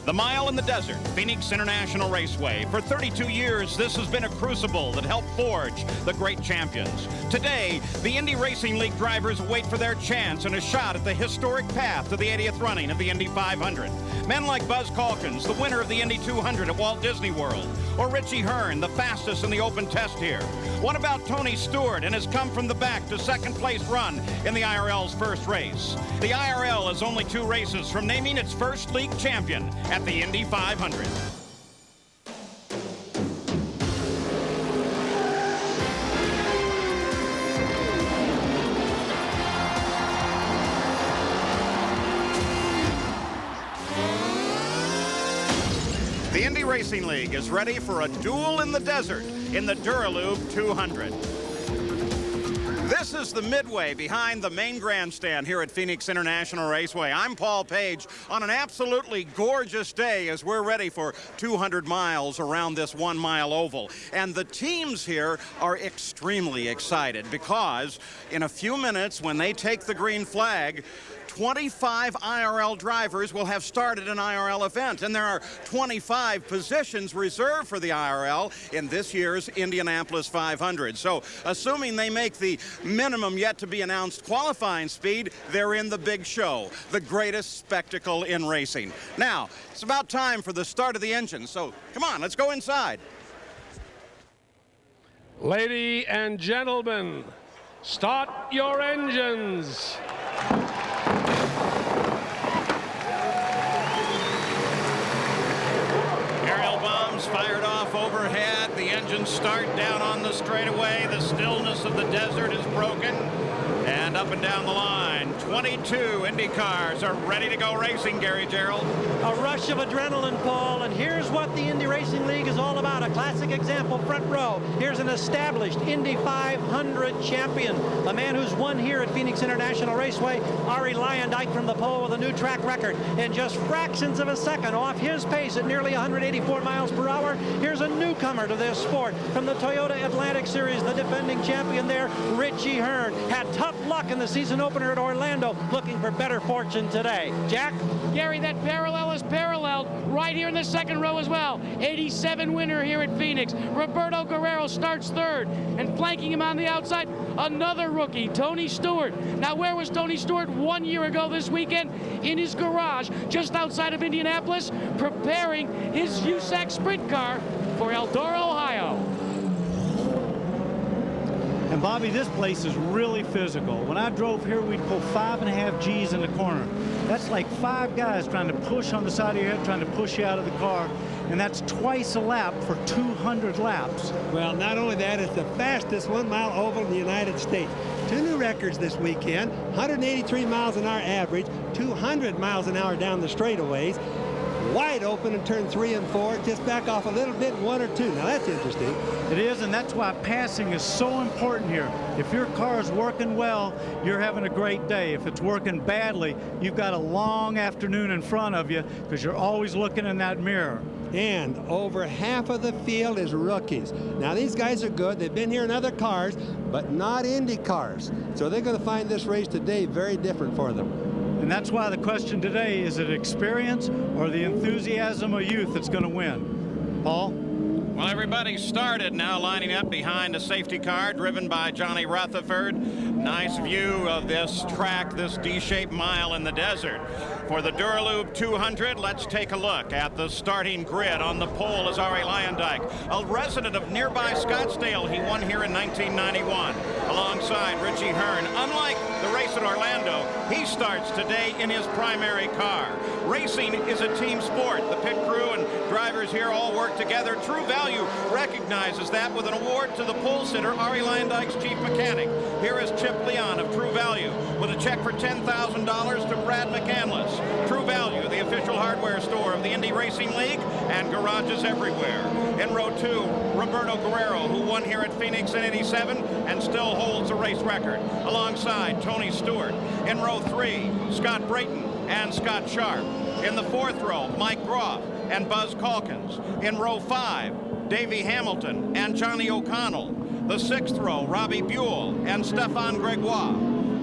The Mile in the Desert, Phoenix International Raceway. For 32 years, this has been a crucible that helped forge the great champions. Today, the Indy Racing League drivers wait for their chance and a shot at the historic path to the 80th running of the Indy 500. Men like Buzz Calkins, the winner of the Indy 200 at Walt Disney World, or Richie Hearn, the fastest in the open test here. What about Tony Stewart and his come from the back to second place run in the IRL's first race? The IRL is only 2 races from naming its first league champion at the Indy 500. The Indy Racing League is ready for a duel in the desert in the Duralube 200. This is the midway behind the main grandstand here at Phoenix International Raceway. I'm Paul Page on an absolutely gorgeous day as we're ready for 200 miles around this 1-mile oval. And the teams here are extremely excited because in a few minutes when they take the green flag, 25 IRL drivers will have started an IRL event, and there are 25 positions reserved for the IRL in this year's Indianapolis 500. So, assuming they make the minimum yet to be announced qualifying speed, they're in the big show, the greatest spectacle in racing. Now, it's about time for the start of the engine, so come on, let's go inside. Ladies and gentlemen, start your engines. Aerial bombs fired off overhead. The engines start down on the straightaway. The stillness of the desert is broken. And up and down the line, 22 Indy cars are ready to go racing, Gary Gerould. A rush of adrenaline, Paul, and here's what the Indy Racing League is all about. A classic example, front row. Here's an established Indy 500 champion, a man who's won here at Phoenix International Raceway, Arie Luyendyk from the pole with a new track record. In just fractions of a second off his pace at nearly 184 miles per hour, here's a newcomer to this sport from the Toyota Atlantic Series, the defending champion there, Richie Hearn. Had tough luck in the season opener at Orlando, looking for better fortune today. Jack? Gary, that parallel is paralleled right here in the second row as well. 87 winner here at Phoenix. Roberto Guerrero starts third, and flanking him on the outside, another rookie, Tony Stewart. Now, where was Tony Stewart 1 year ago this weekend? In his garage just outside of Indianapolis, preparing his USAC sprint car for Eldora, Ohio. And Bobby, this place is really physical. When I drove here, we'd pull 5.5 G's in the corner. That's like 5 guys trying to push on the side of your head, trying to push you out of the car. And that's twice a lap for 200 laps. Well, not only that, it's the fastest 1-mile oval in the United States. 2 new records this weekend, 183 miles an hour average, 200 miles an hour down the straightaways. Wide open in turn 3 and 4, just back off a little bit in 1 or 2. Now that's interesting. It is, and that's why passing is so important here. If your car is working well, you're having a great day. If it's working badly, you've got a long afternoon in front of you because you're always looking in that mirror. And over half of the field is rookies. Now these guys are good. They've been here in other cars, but not Indy cars. So they're going to find this race today very different for them. And that's why the question today, is it experience or the enthusiasm of youth that's going to win? Paul? Well, everybody started now lining up behind a safety car driven by Johnny Rutherford. Nice view of this track, this D-shaped mile in the desert. For the Duralube 200, let's take a look at the starting grid. On the pole is Arie Luyendyk, a resident of nearby Scottsdale. He won here in 1991 alongside Richie Hearn. Unlike the race at Orlando, he starts today in his primary car. Racing is a team sport. The pit crew and drivers here all work together. True Value recognizes that with an award to the pole sitter, Arie Luyendyk's chief mechanic. Here is Chip Leon of True Value with a check for $10,000 to Brad McCandless. True Value, the official hardware store of the Indy Racing League and garages everywhere. In row 2, Roberto Guerrero, who won here at Phoenix in '87 and still holds a race record, alongside Tony Stewart. In row 3, Scott Brayton and Scott Sharp. In the 4th row, Mike Groff and Buzz Calkins. In row 5, Davey Hamilton and Johnny O'Connell. The 6th row, Robbie Buell and Stefan Gregoire.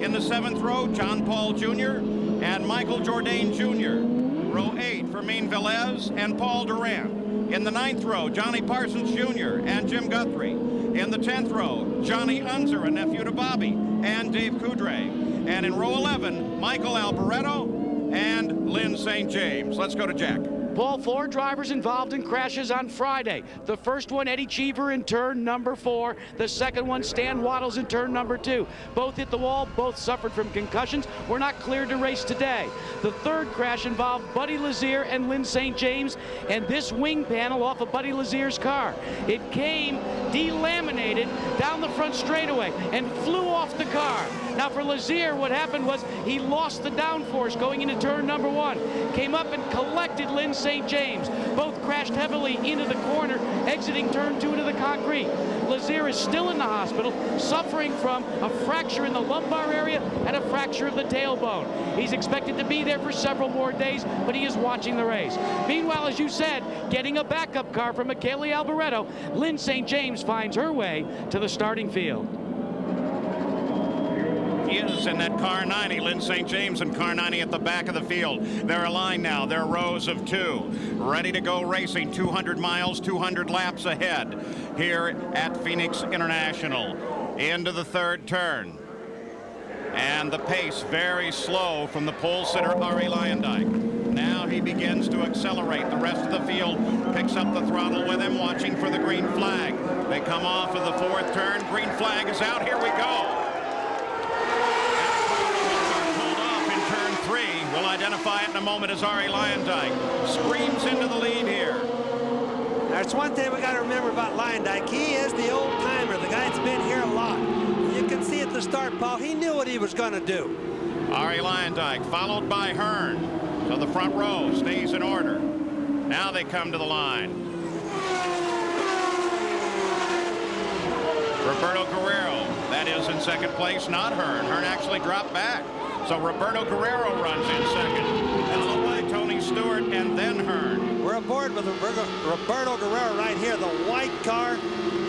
In the 7th row, John Paul Jr. and Michael Jourdain Jr. Row 8, Fermin Velez and Paul Durant. In the 9th row, Johnny Parsons Jr. and Jim Guthrie. In the 10th row, Johnny Unser, a nephew to Bobby, and Dave Coudray. And in row 11, Michael Alboreto and Lyn St. James. Let's go to Jack. Paul, 4 drivers involved in crashes on Friday. The first one, Eddie Cheever in turn number 4. The second one, Stan Waddles in turn number 2. Both hit the wall, both suffered from concussions, were not cleared to race today. The third crash involved Buddy Lazier and Lyn St. James and this wing panel off of Buddy Lazier's car. It came delaminated down the front straightaway and flew off the car. Now for Lazier, what happened was he lost the downforce going into turn number 1. Came up and collected Lyn St. James. Both crashed heavily into the corner, exiting turn 2 into the concrete. Lazier is still in the hospital, suffering from a fracture in the lumbar area and a fracture of the tailbone. He's expected to be there for several more days, but he is watching the race. Meanwhile, as you said, getting a backup car from Michele Alboreto, Lyn St. James finds her way to the starting field. He is in that car 90, Lyn St. James and car 90 at the back of the field. They're aligned now. They're rows of 2, ready to go racing. 200 miles, 200 laps ahead here at Phoenix International. Into the 3rd turn. And the pace very slow from the pole sitter, Arie Luyendyk. Now he begins to accelerate. The rest of the field picks up the throttle with him, watching for the green flag. They come off of the 4th turn. Green flag is out. Here we go. We'll identify it in a moment as Arie Luyendyk screams into the lead here. There's one thing we got to remember about Luyendyk. He is the old timer, the guy that's been here a lot. You can see at the start, Paul, he knew what he was going to do. Arie Luyendyk followed by Hearn. So the front row stays in order. Now they come to the line. Roberto Guerrero, that is in 2nd place, not Hearn. Hearn actually dropped back. So Roberto Guerrero runs in 2nd, followed by Tony Stewart and then Hearn. We're aboard with Roberto Guerrero right here, the white car.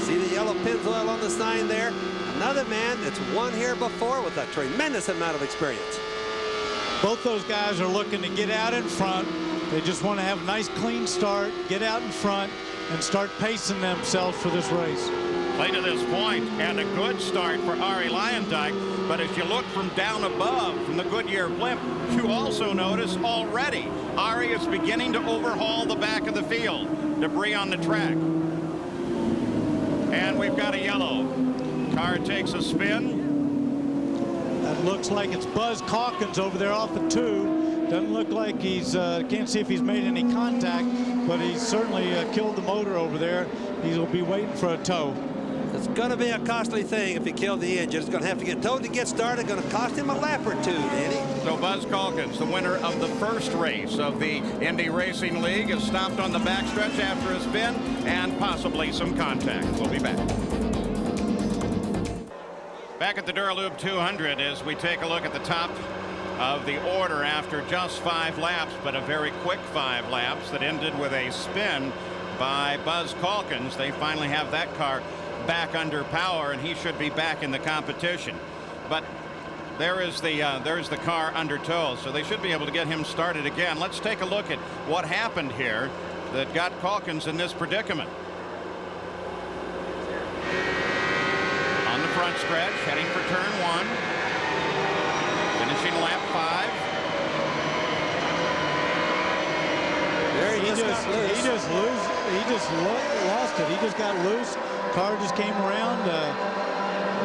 See the yellow Pennzoil on the sign there? Another man that's won here before with a tremendous amount of experience. Both those guys are looking to get out in front. They just want to have a nice clean start, get out in front, and start pacing themselves for this race. Play to this point, and a good start for Arie Luyendyk. But as you look from down above, from the Goodyear blimp, you also notice already Arie is beginning to overhaul the back of the field. Debris on the track. And we've got a yellow. Car takes a spin. That looks like it's Buzz Calkins over there off of 2. Doesn't look like he's, can't see if he's made any contact, but he's certainly killed the motor over there. He'll be waiting for a tow. It's going to be a costly thing if he killed the engine. It's going to have to get towed to get started. Going to cost him a lap or 2, Danny. So Buzz Calkins, the winner of the first race of the Indy Racing League, is stopped on the backstretch after a spin and possibly some contact. We'll be back. Back at the Duralube 200 as we take a look at the top of the order after just 5 laps, but a very quick 5 laps that ended with a spin by Buzz Calkins. They finally have that car back under power, and he should be back in the competition. But there's the car under tow, so they should be able to get him started again. Let's take a look at what happened here that got Calkins in this predicament. On the front stretch, heading for turn 1, finishing lap 5. There he just got loose. He just lost it. He just got loose. Car just came around.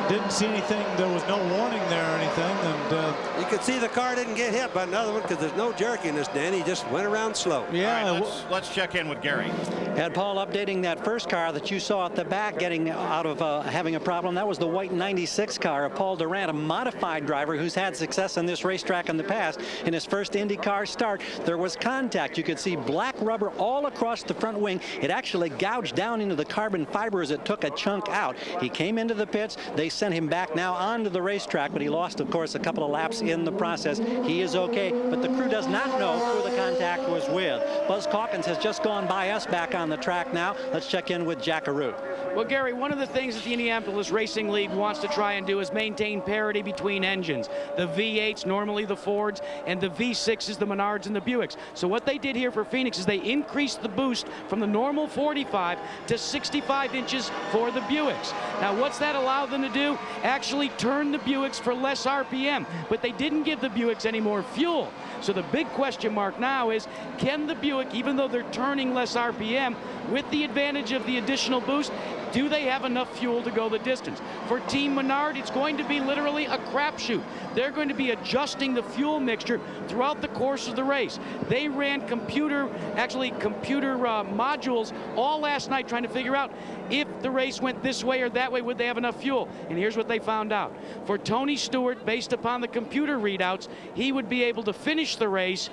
Didn't see anything. There was no warning there or anything. And you could see the car didn't get hit by another one because there's no jerkiness, Danny. He just went around slow. yeah, All right, let's check in with Gary. And Paul, updating that first car that you saw at the back getting out of having a problem, that was the white 96 car of Paul Durant, a modified driver who's had success on this racetrack in the past. In his first IndyCar start, there was contact. You could see black rubber all across the front wing. It actually gouged down into the carbon fiber as it took a chunk out. He came into the pits. They sent him back now onto the racetrack, but he lost, of course, a couple of laps in the process. He is okay, but the crew does not know who the contact was with. Buzz Calkins has just gone by us back on the track now. Let's check in with Jack Arute. Well, Gary, one of the things that the Indianapolis Racing League wants to try and do is maintain parity between engines. The V8s, normally the Fords, and the V6s, the Menards and the Buicks. So what they did here for Phoenix is they increased the boost from the normal 45 to 65 inches for the Buicks. Now, what's that allow them to do? Actually turn the Buicks for less RPM, but they didn't give the Buicks any more fuel. So the big question mark now is, can the Buick, even though they're turning less RPM, with the advantage of the additional boost, do they have enough fuel to go the distance? For Team Menard, it's going to be literally a crapshoot. They're going to be adjusting the fuel mixture throughout the course of the race. They ran computer modules all last night trying to figure out if the race went this way or that way, would they have enough fuel? And here's what they found out. For Tony Stewart, based upon the computer readouts, he would be able to finish the race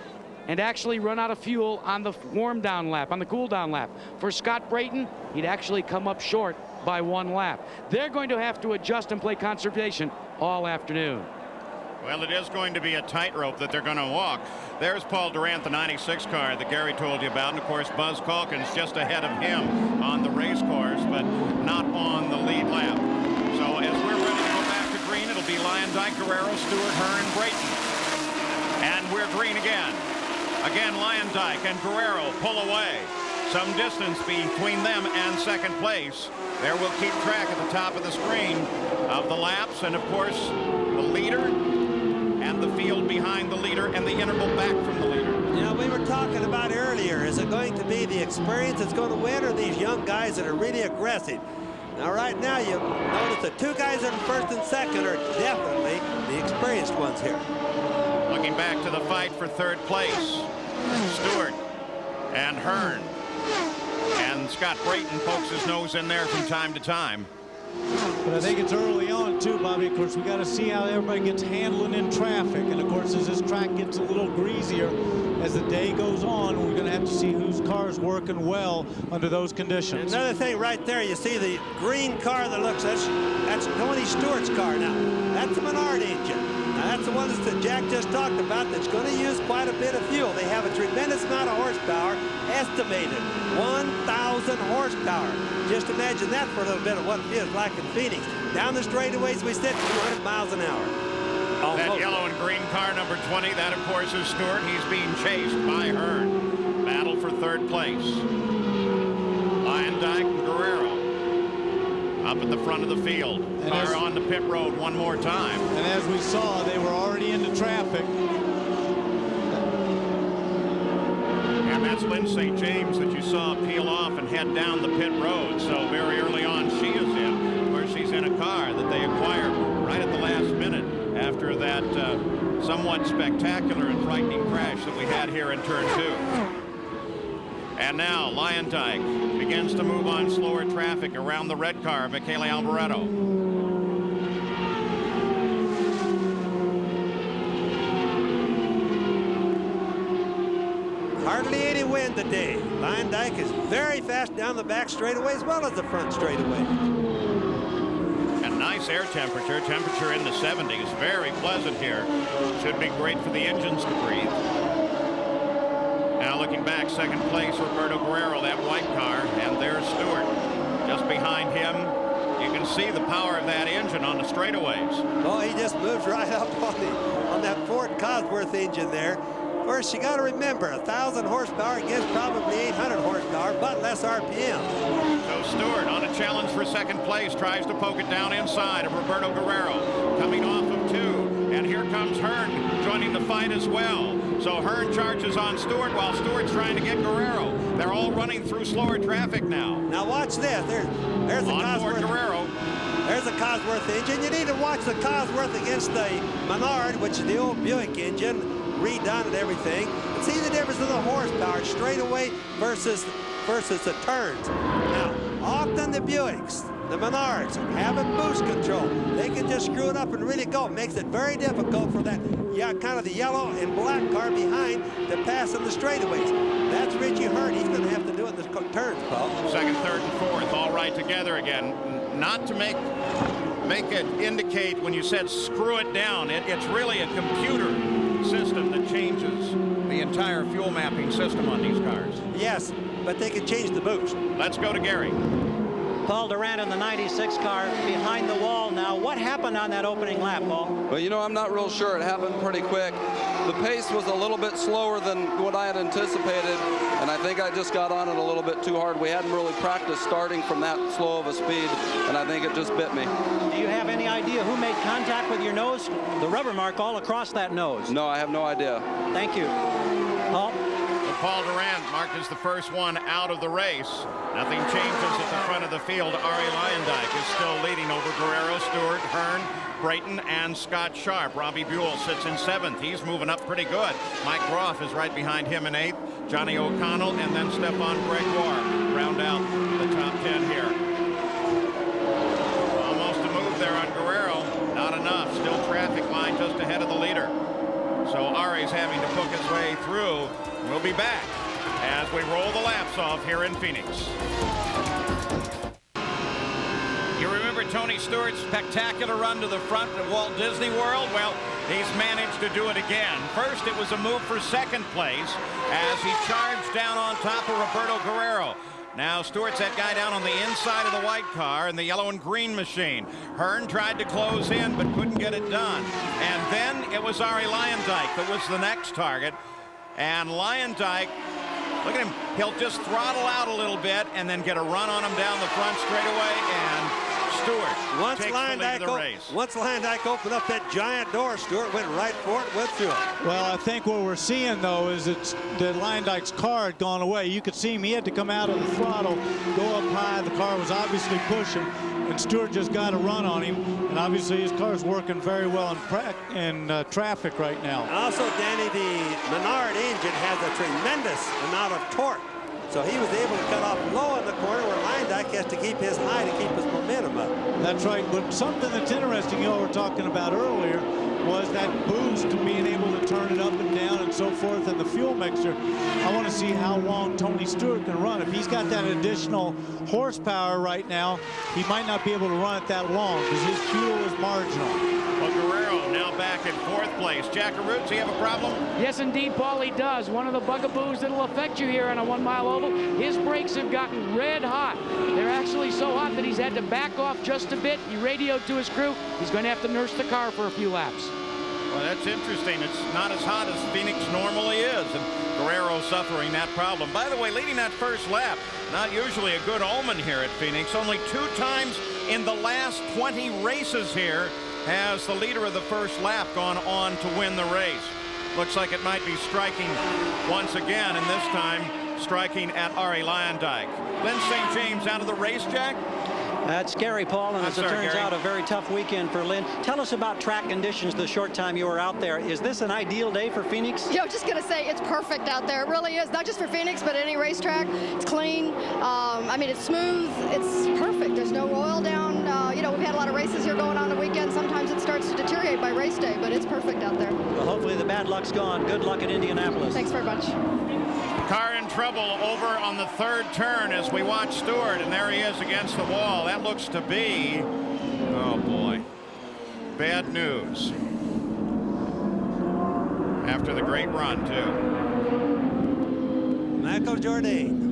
and actually run out of fuel on the warm down lap, on the cool down lap. For Scott Brayton, he'd actually come up short by 1 lap. They're going to have to adjust and play conservation all afternoon. Well, it is going to be a tightrope that they're going to walk. There's Paul Durant, the 96 car that Gary told you about. And, of course, Buzz Calkins just ahead of him on the race course, but not on the lead lap. So as we're ready to go back to green, it'll be Luyendyk, Guerrero, Stewart, Hearn, Brayton. And we're green again. Again, Luyendyk and Guerrero pull away. Some distance between them and second place. There we'll keep track at the top of the screen of the laps and, of course, the leader and the field behind the leader and the interval back from the leader. You know, we were talking about earlier, is it going to be the experience that's going to win or these young guys that are really aggressive? Now, right now, you notice the 2 guys in first and second are definitely the experienced ones here. Looking back to the fight for third place, Stewart and Hearn. And Scott Brayton pokes his nose in there from time to time. But I think it's early on, too, Bobby. Of course, we got to see how everybody gets handling in traffic. And, of course, as this track gets a little greasier as the day goes on, we're going to have to see whose car's working well under those conditions. And another thing right there, you see the green car that looks, that's Tony Stewart's car now. That's a Menard engine. Now, that's the one that Jack just talked about that's going to use quite a bit of fuel. They have a tremendous amount of horsepower, estimated 1,000 horsepower. Just imagine that for a little bit of what it feels like in Phoenix. Down the straightaways, we said 200 miles an hour. Almost. That yellow and green car, number 20, that, of course, is Stewart. He's being chased by Hearn. Battle for third place. Luyendyk and Guerrero up at the front of the field. Car on the pit road one more time. And as we saw, they were already into traffic. And that's Lynn St. James that you saw peel off and head down the pit road. So very early on, she is in. Of course, she's in a car that they acquired right at the last minute after that somewhat spectacular and frightening crash that we had here in turn 2. And now Luyendyk begins to move on slower traffic around the red car, Michele Alboreto. Hardly any wind today. Luyendyk is very fast down the back straightaway as well as the front straightaway. And nice air temperature in the 70s. Very pleasant here. Should be great for the engines to breathe. Now looking back, second place, Roberto Guerrero, that white car, and there's Stewart. Just behind him, you can see the power of that engine on the straightaways. Oh, he just moves right up on that Ford Cosworth engine there. Of course, you got to remember, 1,000 horsepower against probably 800 horsepower, but less RPM. So Stewart on a challenge for second place, tries to poke it down inside of Roberto Guerrero, coming off of 2. And here comes Hearn joining the fight as well. So Hearn charges on Stewart while Stewart's trying to get Guerrero. They're all running through slower traffic now. Now watch this. There's the Cosworth. Guerrero. There's the Cosworth engine. You need to watch the Cosworth against the Menard, which is the old Buick engine, redone and everything. And see the difference in the horsepower, straightaway versus the turns. Now, often the Buicks, the Menards, have a boost control. They can just screw it up and really go. It makes it very difficult for that, kind of the yellow and black car behind to pass in the straightaways. That's Richie Hearn. He's going to have to do it in the turns, Paul. Second, third, and fourth, all right together again. Not to make make it indicate when you said screw it down? It's really a computer system that changes the entire fuel mapping system on these cars. Yes, but they can change the boost. Let's go to Gary. Paul Durant in the 96 car behind the wall now. What happened on that opening lap, Paul? Well, you know, I'm not real sure. It happened pretty quick. The pace was a little bit slower than what I had anticipated, and I think I just got on it a little bit too hard. We hadn't really practiced starting from that slow of a speed, and I think it just bit me. Do you have any idea who made contact with your nose? The rubber mark all across that nose. No, I have no idea. Thank you. Paul? Paul Durant marked as the first one out of the race. Nothing changes at the front of the field. Arie Luyendyk is still leading over Guerrero, Stewart, Hearn, Brayton, and Scott Sharp. Robbie Buell sits in 7th. He's moving up pretty good. Mike Groff is right behind him in 8th. Johnny O'Connell and then Stefan Gregoire round out the top 10 here. Almost a move there on Guerrero. Not enough. Still traffic line just ahead of the leader. So Arie's having to poke his way through. We'll be back as we roll the laps off here in Phoenix. You remember Tony Stewart's spectacular run to the front at Walt Disney World? Well, he's managed to do it again. First, it was a move for 2nd place as he charged down on top of Roberto Guerrero. Now Stewart's that guy down on the inside of the white car in the yellow and green machine. Hearn tried to close in but couldn't get it done. And then it was Arie Luyendyk that was the next target. And Luyendyk, look at him, he'll just throttle out a little bit and then get a run on him down the front straightaway, and Stewart takes the lead of the race. Once Luyendyk opened up that giant door, Stewart went right for it, went through it. Well, I think what we're seeing, though, is it's that Luyendyk's car had gone away. You could see him. He had to come out of the throttle, go up high. The car was obviously pushing, and Stewart just got a run on him. And obviously his car's working very well in traffic right now. Also, Danny, the Menard engine has a tremendous amount of torque. So he was able to cut off low in the corner where Luyendyk has to keep his high to keep his momentum up. That's right, but something that's interesting, you know, we were talking about earlier, was that boost to being able to turn it up and down and so forth in the fuel mixture. I want to see how long Tony Stewart can run. If he's got that additional horsepower right now, he might not be able to run it that long because his fuel is marginal. Well, Guerrero now back in 4th place. Jack Aruzzi, you have a problem? Yes, indeed, Paul, he does. One of the bugaboos that'll affect you here on a 1-mile oval. His brakes have gotten red hot. They're actually so hot that he's had to back off just a bit. He radioed to his crew. He's going to have to nurse the car for a few laps. Well, that's interesting. It's not as hot as Phoenix normally is, and Guerrero suffering that problem. By the way, leading that first lap, not usually a good omen here at Phoenix. Only 2 times in the last 20 races here has the leader of the first lap gone on to win the race. Looks like it might be striking once again, and this time striking at Arie Luyendyk. Lyn St. James out of the race, Jack? That's scary, Paul, and as it turns out, a very tough weekend for Lyn. Tell us about track conditions the short time you were out there. Is this an ideal day for Phoenix? Yeah, I was just going to say it's perfect out there. It really is, not just for Phoenix, but any racetrack. It's clean. I mean, it's smooth. It's perfect. There's no oil down. You know, we've had a lot of races here going on the weekend. Sometimes it starts to deteriorate by race day, but it's perfect out there. Well, hopefully the bad luck's gone. Good luck at Indianapolis. Thanks very much. Car in trouble over on the 3rd turn as we watch Stewart, and there he is against the wall. That looks to be, oh boy, bad news. After the great run, too. Michael Jourdain.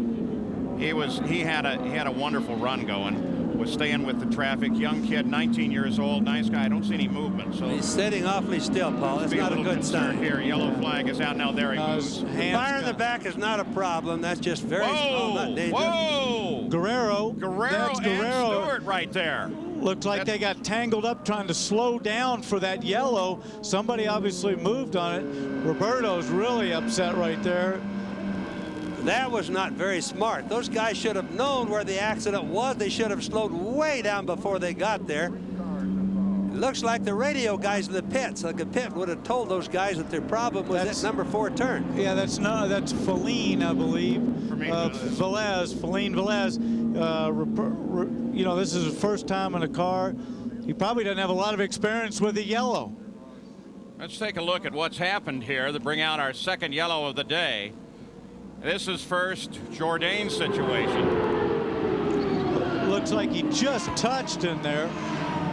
He had a wonderful run going. Was staying with the traffic. Young kid, 19 years old, nice guy. I don't see any movement. So he's sitting awwfully still, Paul. That's not a good sign. Here, yellow flag is out now. There he goes. Fire in the back is not a problem. That's just very small, not dangerous. Whoa! Guerrero. That's Guerrero and Stewart right there. Looked like they got tangled up trying to slow down for that yellow. Somebody obviously moved on it. Roberto's really upset right there. That was not very smart. Those guys should have known where the accident was. They should have slowed way down before they got there. It looks like the radio guys in the pits, like the pit would have told those guys that their problem was at number 4 turn. Yeah, that's Feline, I believe. Feline Velez. You know, this is his first time in a car. He probably doesn't have a lot of experience with the yellow. Let's take a look at what's happened here to bring out our second yellow of the day. This is first Jourdain's situation. Looks like he just touched in there.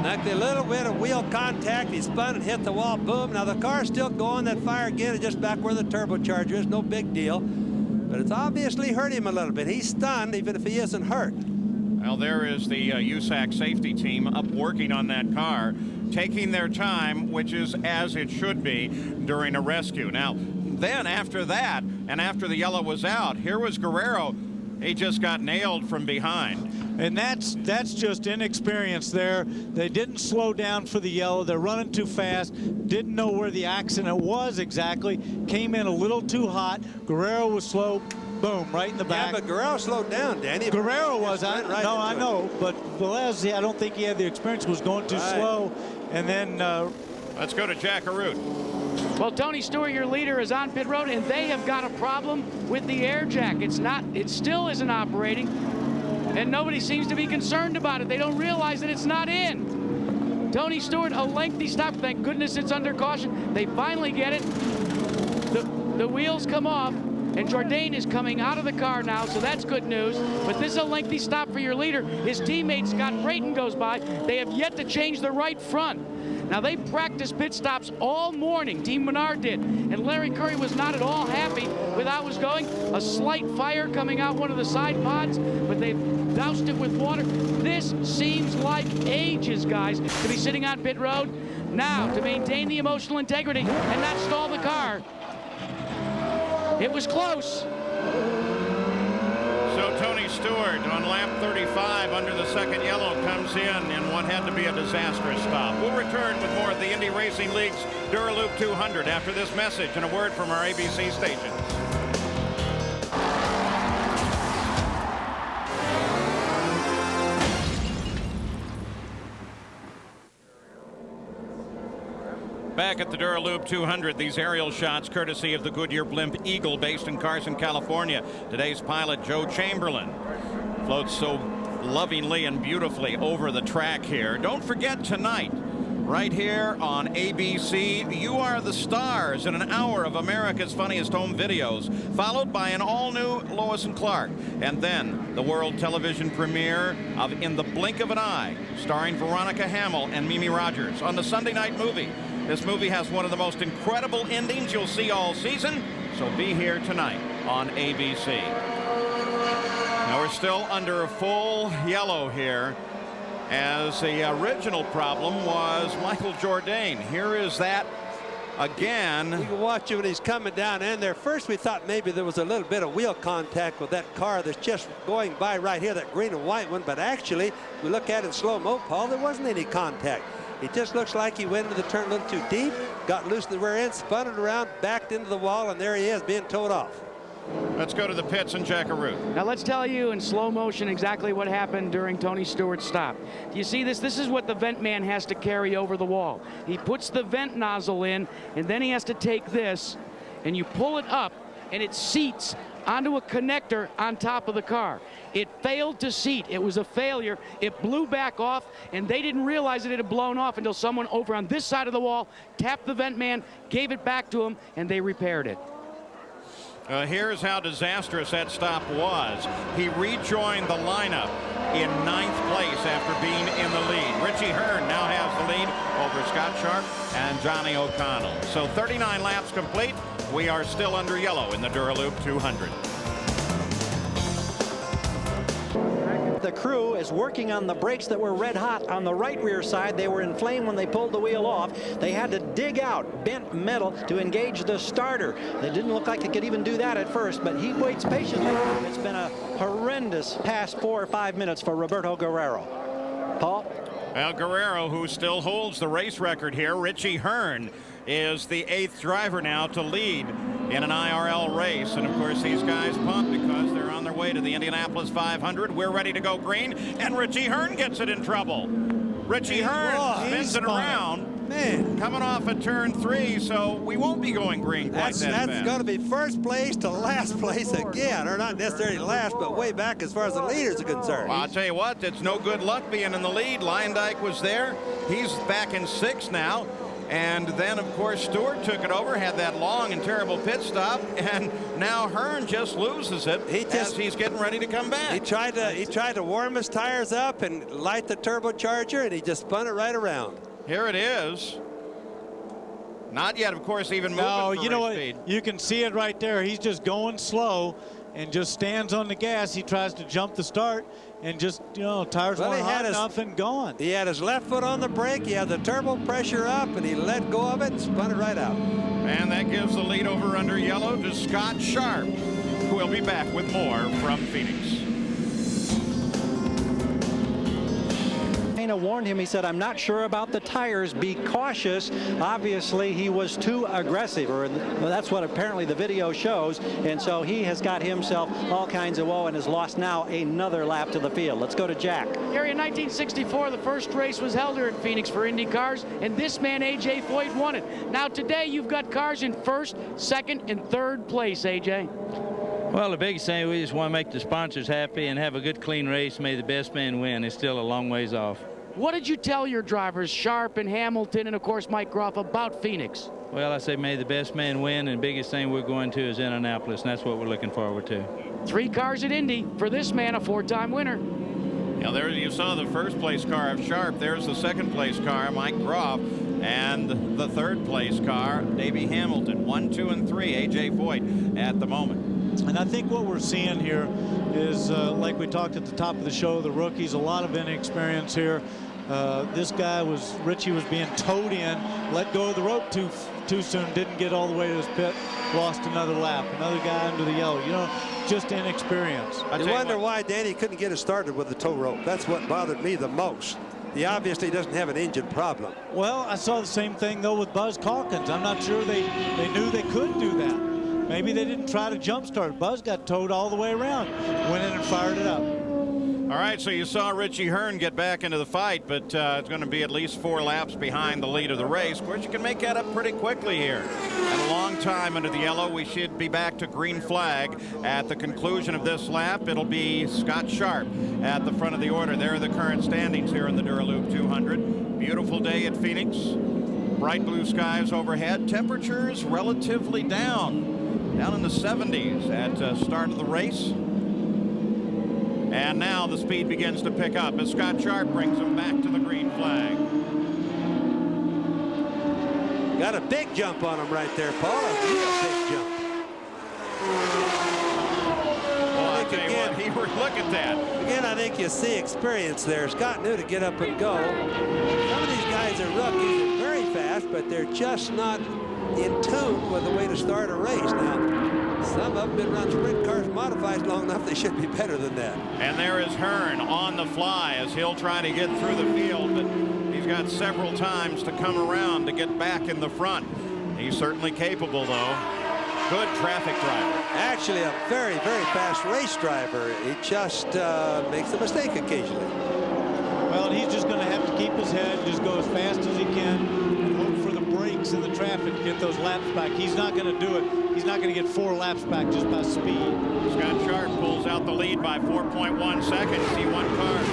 Like a little bit of wheel contact, he spun and hit the wall, boom. Now the car's still going, that fire again is just back where the turbocharger is, no big deal. But it's obviously hurt him a little bit. He's stunned even if he isn't hurt. Well, there is the USAC safety team up working on that car, taking their time, which is as it should be during a rescue. Now, then after that, and after the yellow was out, here was Guerrero. He just got nailed from behind. And that's just inexperience there. They didn't slow down for the yellow. They're running too fast. Didn't know where the accident was exactly. Came in a little too hot. Guerrero was slow. Boom, right in the back. Yeah, but Guerrero slowed down, Danny. Guerrero was. I know. But Velez, I don't think he had the experience. Was going too slow. And then let's go to Jack Arute. Well, Tony Stewart, your leader, is on pit road, and they have got a problem with the air jack. It still isn't operating, and nobody seems to be concerned about it. They don't realize that it's not in. Tony Stewart, a lengthy stop. Thank goodness it's under caution. They finally get it. The wheels come off, and Jourdain is coming out of the car now, so that's good news. But this is a lengthy stop for your leader. His teammate, Scott Brayton, goes by. They have yet to change the right front. Now, they practiced pit stops all morning. Team Menard did. And Larry Curry was not at all happy with how it was going. A slight fire coming out one of the side pods, but they've doused it with water. This seems like ages, guys, to be sitting on pit road. Now, to maintain the emotional integrity and not stall the car. It was close. So Tony Stewart on lap 35 under the second yellow comes in what had to be a disastrous stop. We'll return with more of the Indy Racing League's Duraloop 200 after this message and a word from our ABC stations. Back at the Duraloop 200, these aerial shots courtesy of the Goodyear Blimp Eagle based in Carson, California. Today's pilot, Joe Chamberlain, floats so lovingly and beautifully over the track here. Don't forget tonight, right here on ABC, You Are the Stars in an hour of America's Funniest Home Videos, followed by an all-new Lois and Clark. And then the world television premiere of In the Blink of an Eye, starring Veronica Hamill and Mimi Rogers on the Sunday Night Movie. This movie has one of the most incredible endings you'll see all season, so be here tonight on ABC. Now we're still under a full yellow here, as the original problem was Michael Jourdain. Here is that again. You can watch it when he's coming down in there. First we thought maybe there was a little bit of wheel contact with that car that's just going by right here, that green and white one, but actually, we look at it in slow-mo, Paul, there wasn't any contact. It just looks like he went into the turn a little too deep, got loose in the rear end, spun it around, backed into the wall, and there he is being towed off. Let's go to the pits and Jack Arute. Now let's tell you in slow motion exactly what happened during Tony Stewart's stop. Do you see this? This is what the vent man has to carry over the wall. He puts the vent nozzle in, and then he has to take this, and you pull it up, and it seats onto a connector on top of the car. It failed to seat. It was a failure. It blew back off, and they didn't realize it had blown off until someone over on this side of the wall tapped the vent man, gave it back to him, and they repaired it. Here's how disastrous that stop was. He rejoined the lineup in 9th place after being in the lead. Richie Hearn now has the lead over Scott Sharp and Johnny O'Connell. So 39 laps complete. We are still under yellow in the Duraloop 200. The crew is working on the brakes that were red hot on the right rear side. They were in flame when they pulled the wheel off. They had to dig out bent metal to engage the starter. They didn't look like they could even do that at first, but he waits patiently. It's been a horrendous past 4 or 5 minutes for Roberto Guerrero. Paul? Well, Guerrero, who still holds the race record here, Richie Hearn, is the 8th driver now to lead in an IRL race. And of course, these guys pumped because they're on their way to the Indianapolis 500. We're ready to go green, and Richie Hearn gets it in trouble. Richie Hearn spins it around, coming off at turn 3, so we won't be going green quite that fast. That's going to be first place to last place again, or not necessarily last, but way back as far as the leaders are concerned. Well, I'll tell you what, it's no good luck being in the lead. Leyendijk was there. He's back in 6th now. And then, of course, Stewart took it over, had that long and terrible pit stop, and now Hearn just loses it as he's getting ready to come back. He tried to warm his tires up and light the turbocharger, and he just spun it right around. Here it is. Not yet, of course, even moving. No, for you know what? speed. You can see it right there. He's just going slow and just stands on the gas. He tries to jump the start and just, you know, tires weren't hot enough and gone. He had his left foot on the brake. He had the turbo pressure up, and he let go of it and spun it right out. And that gives the lead over under yellow to Scott Sharp, who will be back with more from Phoenix. Dana warned him. He said, I'm not sure about the tires. Be cautious. Obviously, he was too aggressive, or that's what apparently the video shows. And so he has got himself all kinds of woe and has lost now another lap to the field. Let's go to Jack. Gary, in 1964, the first race was held here at Phoenix for Indy cars, and this man, A.J. Foyt, won it. Now today, you've got cars in first, second, and third place, A.J. Well, the biggest thing, we just want to make the sponsors happy and have a good, clean race. May the best man win. It's still a long ways off. What did you tell your drivers, Sharp and Hamilton, and of course Mike Groff, about Phoenix? Well, I say may the best man win, and the biggest thing we're going to is Indianapolis, and that's what we're looking forward to. 3 cars at Indy. For this man, a 4-time winner. Now there you saw the first place car of Sharp. There's the second place car, Mike Groff, and the third place car, Davey Hamilton. 1, 2, and 3, A.J. Foyt at the moment. And I think what we're seeing here is, like we talked at the top of the show, the rookies, a lot of inexperience here. This guy Richie was being towed in, let go of the rope too soon, didn't get all the way to his pit, lost another lap. Another guy under the yellow. You know, just inexperience. You wonder why Danny couldn't get it started with the tow rope. That's what bothered me the most. He obviously doesn't have an engine problem. Well, I saw the same thing, though, with Buzz Calkins. I'm not sure they knew they could do that. Maybe they didn't try to jump start. Buzz got towed all the way around, went in and fired it up. All right, so you saw Richie Hearn get back into the fight, but it's going to be at least 4 laps behind the lead of the race. Of course, you can make that up pretty quickly here. And a long time under the yellow. We should be back to green flag at the conclusion of this lap. It'll be Scott Sharp at the front of the order. There are the current standings here in the Duraloop 200. Beautiful day at Phoenix. Bright blue skies overhead. Temperatures relatively down in the 70s at start of the race. And now the speed begins to pick up as Scott Sharp brings him back to the green flag. Got a big jump on him right there, Paul. A real big jump. Well, I tell you what, look at that. Again, I think you see experience there. Scott knew to get up and go. Some of these guys are rookies and very fast, but they're just not in tune with the way to start a race. Now, some of them been running sprint cars modified long enough, they should be better than that. And there is Hearn on the fly as he'll try to get through the field, but he's got several times to come around to get back in the front. He's certainly capable, though. Good traffic driver. Actually, a very, very fast race driver. He just makes a mistake occasionally. Well, and he's just going to have to keep his head, just go as fast as he can, and hope for the brakes in the traffic to get those laps back. He's not going to do it. He's not going to get 4 laps back just by speed. Scott Sharp pulls out the lead by 4.1 seconds. See one car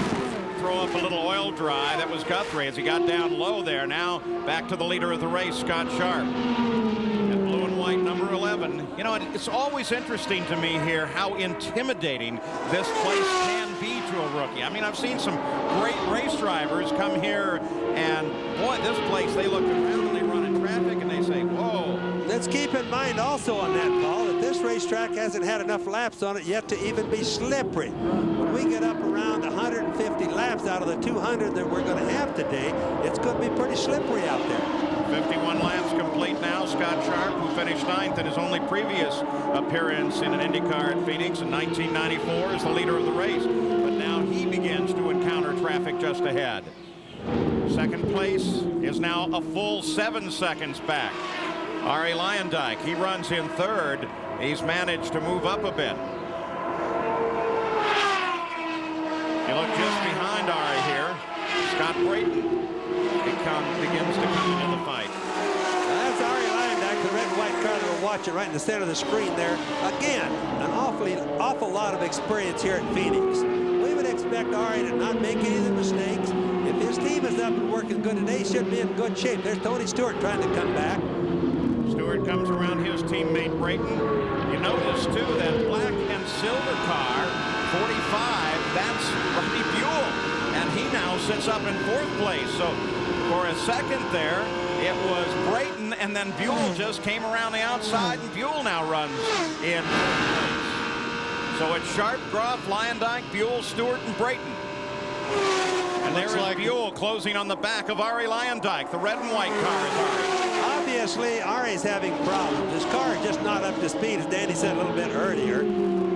throw up a little oil dry. That was Guthrie as he got down low there. Now back to the leader of the race, Scott Sharp. And blue and white number 11. You know, it's always interesting to me here how intimidating this place can be to a rookie. I mean, I've seen some great race drivers come here, and boy, this place, they look around and they run in traffic and they say, whoa. Let's keep in mind also on that, Paul, that this racetrack hasn't had enough laps on it yet to even be slippery. When we get up around 150 laps out of the 200 that we're going to have today, it's going to be pretty slippery out there. 51 laps complete now. Scott Sharp, who finished 9th in his only previous appearance in an IndyCar at Phoenix in 1994, is the leader of the race. But now he begins to encounter traffic just ahead. Second place is now a full 7 seconds back. Arie Luyendyk, he runs in 3rd. He's managed to move up a bit. You look just behind Arie here. Scott Brayton begins to come into the fight. That's Arie Luyendyk, the red and white car that we're watching right in the center of the screen there. Again, an awful lot of experience here at Phoenix. We would expect Arie to not make any of the mistakes. If his team is up and working good today, he should be in good shape. There's Tony Stewart trying to come back. Stewart comes around his teammate Brayton. You notice, too, that black and silver car, 45, that's Rodney Buell. And he now sits up in 4th place. So for a second there, it was Brayton, and then Buell just came around the outside, and Buell now runs in 4th place. So it's Sharp, Groff, Lyondike, Buell, Stewart, and Brayton. And there is Buell closing on the back of Arie Luyendyk. The red and white car is Arie. Obviously, Arie's having problems. His car is just not up to speed, as Danny said a little bit earlier.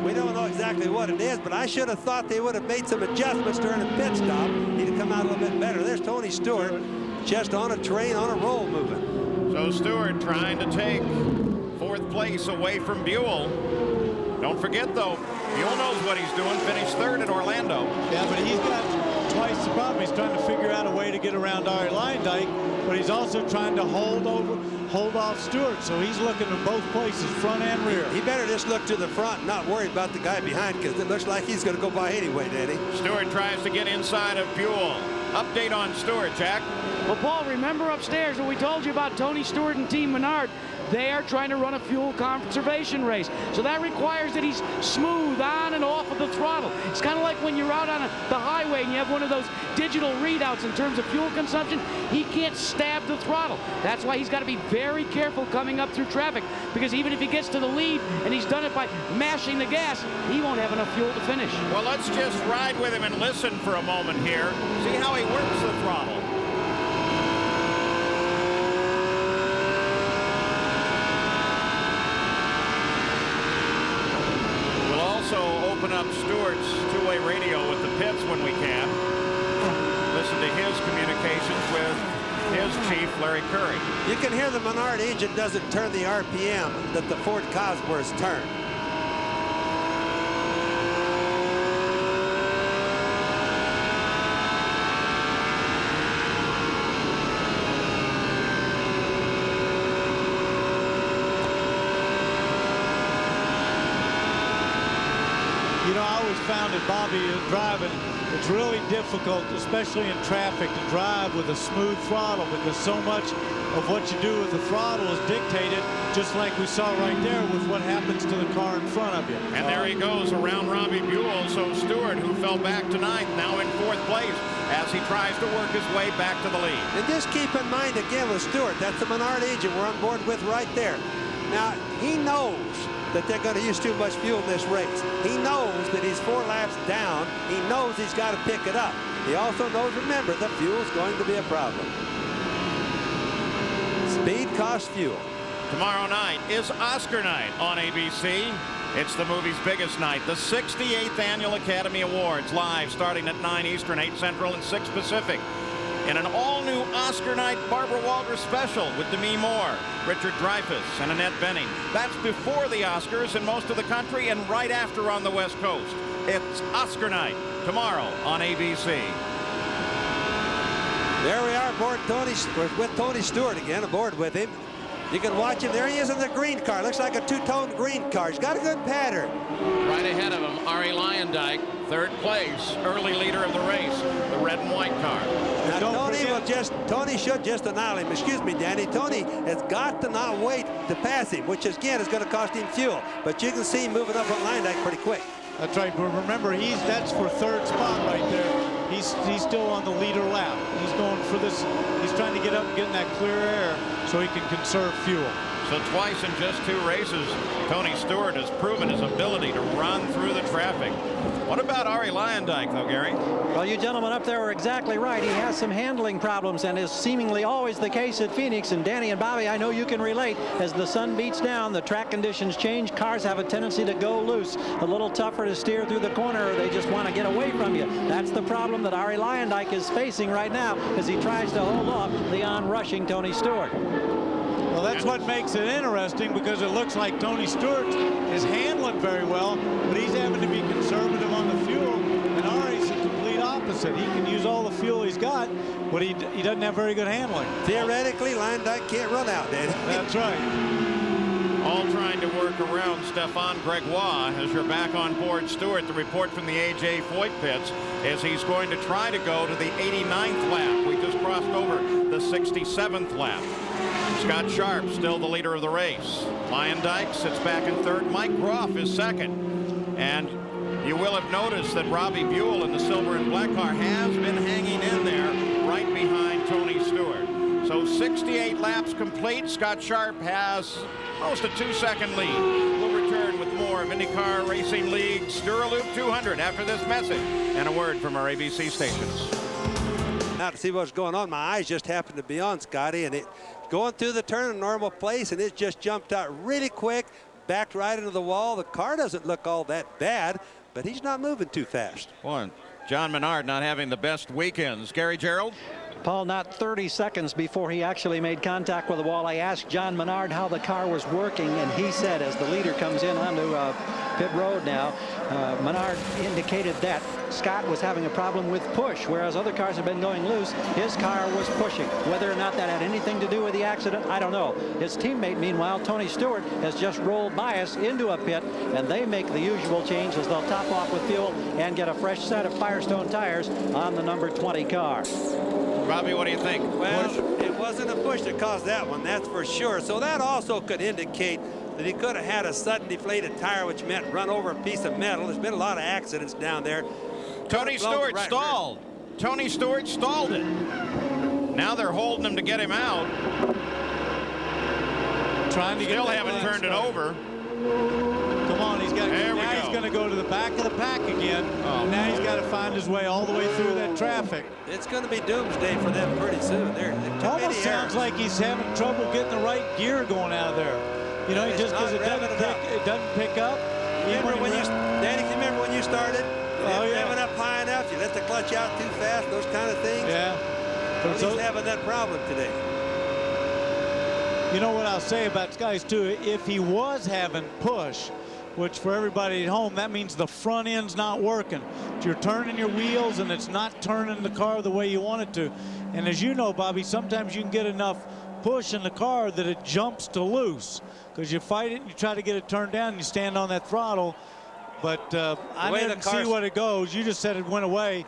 We don't know exactly what it is, but I should have thought they would have made some adjustments during a pit stop. He'd have come out a little bit better. There's Tony Stewart, just on a train, on a roll moving. So Stewart trying to take 4th place away from Buell. Don't forget, though, Buell knows what he's doing. Finished 3rd at Orlando. Yeah, but he's got twice the problem. He's trying to figure out a way to get around Arie Luyendyk, but he's also trying to hold off Stewart. So he's looking in both places, front and rear. He better just look to the front, not worry about the guy behind, because it looks like he's going to go by anyway, Danny. Stewart tries to get inside of Buell. Update on Stewart, Jack. Well, Paul, remember upstairs when we told you about Tony Stewart and Team Menard? They are trying to run a fuel conservation race. So that requires that he's smooth on and off of the throttle. It's kind of like when you're out on the highway and you have one of those digital readouts in terms of fuel consumption. He can't stab the throttle. That's why he's got to be very careful coming up through traffic, because even if he gets to the lead and he's done it by mashing the gas, he won't have enough fuel to finish. Well, let's just ride with him and listen for a moment here. See how he works the throttle. Open up Stewart's two-way radio with the pits when we can. Listen to his communications with his chief, Larry Curry. You can hear the Menard engine doesn't turn the RPM that the Ford Cosworths turn. You know, I always found that Bobby driving, it's really difficult, especially in traffic, to drive with a smooth throttle, because so much of what you do with the throttle is dictated, just like we saw right there with what happens to the car in front of you. And there he goes around Robbie Buell. So Stewart, who fell back to 9th, now in 4th place as he tries to work his way back to the lead. And just keep in mind again with Stewart, that's the Menard engine we're on board with right there. Now, he knows that they're going to use too much fuel in this race. He knows that he's 4 laps down. He knows he's got to pick it up. He also knows, remember, the fuel's going to be a problem. Speed costs fuel. Tomorrow night is Oscar night on ABC. It's the movie's biggest night, the 68th Annual Academy Awards, live starting at 9 Eastern, 8 Central, and 6 Pacific. In an all-new Oscar night Barbara Walters special with Demi Moore, Richard Dreyfuss, and Annette Bening. That's before the Oscars in most of the country and right after on the West Coast. It's Oscar night tomorrow on ABC. There we are aboard with Tony Stewart again, aboard with him. You can watch him. There he is in the green car. Looks like a two-tone green car. He's got a good pattern. Right ahead of him, Arie Luyendyk, 3rd place, early leader of the race, the red and white car. Now, Tony should just annihilate him. Excuse me, Danny. Tony has got to not wait to pass him, which again is going to cost him fuel. But you can see him moving up on Luyendyk pretty quick. That's right. But remember, that's for 3rd spot right there. He's still on the leader lap. He's going for this. He's trying to get up and get in that clear air so he can conserve fuel. So twice in just 2 races, Tony Stewart has proven his ability to run through the traffic. What about Arie Luyendyk, though, Gary? Well, you gentlemen up there are exactly right. He has some handling problems, and is seemingly always the case at Phoenix. And Danny and Bobby, I know you can relate. As the sun beats down, the track conditions change. Cars have a tendency to go loose, a little tougher to steer through the corner, or they just want to get away from you. That's the problem that Arie Luyendyk is facing right now as he tries to hold off the on-rushing Tony Stewart. Well, that's what makes it interesting, because it looks like Tony Stewart is handling very well, but he's having to be conservative on the fuel, and Arie's the complete opposite. He can use all the fuel he's got, but he doesn't have very good handling. Theoretically, Luyendyk can't run out, Danny. That's right. All trying to work around Stefan Gregoire as you're back on board. Stewart, the report from the A.J. Foyt pits is he's going to try to go to the 89th lap. We just crossed over the 67th lap. Scott Sharp still the leader of the race. Luyendyk sits back in third. Mike Groff is second. And you will have noticed that Robbie Buell in the silver and black car has been hanging in there right behind Tony Stewart. So 68 laps complete. Scott Sharp has almost a 2-second lead. We'll return with more of IndyCar Racing League's Duraloop 200 after this message and a word from our ABC stations. Now to see what's going on, my eyes just happened to be on Scotty, and it going through the turn in normal place, and it just jumped out really quick, backed right into the wall. The car doesn't look all that bad, but he's not moving too fast. One, John Menard not having the best weekends. Gary Gerould? Paul, not 30 seconds before he actually made contact with the wall, I asked John Menard how the car was working, and he said, as the leader comes in onto pit road now, Menard indicated that Scott was having a problem with push, whereas other cars have been going loose. His car was pushing. Whether or not that had anything to do with the accident, I don't know. His teammate, meanwhile, Tony Stewart, has just rolled by us into a pit, and they make the usual change as they'll top off with fuel and get a fresh set of Firestone tires on the number 20 car. Robbie, what do you think? Well, it wasn't a push that caused that one, that's for sure. So that also could indicate that he could have had a sudden deflated tire, which meant run over a piece of metal. There's been a lot of accidents down there. Tony Stewart stalled. Tony Stewart stalled it. Now they're holding him to get him out. Trying to Still haven't turned it over. Come on, he's got to. Now he's going to go to the back of the pack again. Oh, now he's got to find his way all the way through that traffic. It's going to be doomsday for them pretty soon. It almost sounds like he's having trouble getting the right gear going out of there. You know, just because it doesn't pick up. Remember when Danny, remember when you started? Oh, yeah. Revving up high enough, you let the clutch out too fast, those kind of things. Yeah. But he's having that problem today. You know what I'll say about Skies too, if he was having push, which for everybody at home, that means the front end's not working. If you're turning your wheels and it's not turning the car the way you want it to. And as you know, Bobby, sometimes you can get enough push in the car that it jumps to loose. Because you fight it and you try to get it turned down and you stand on that throttle. But I didn't see what it goes. You just said it went away.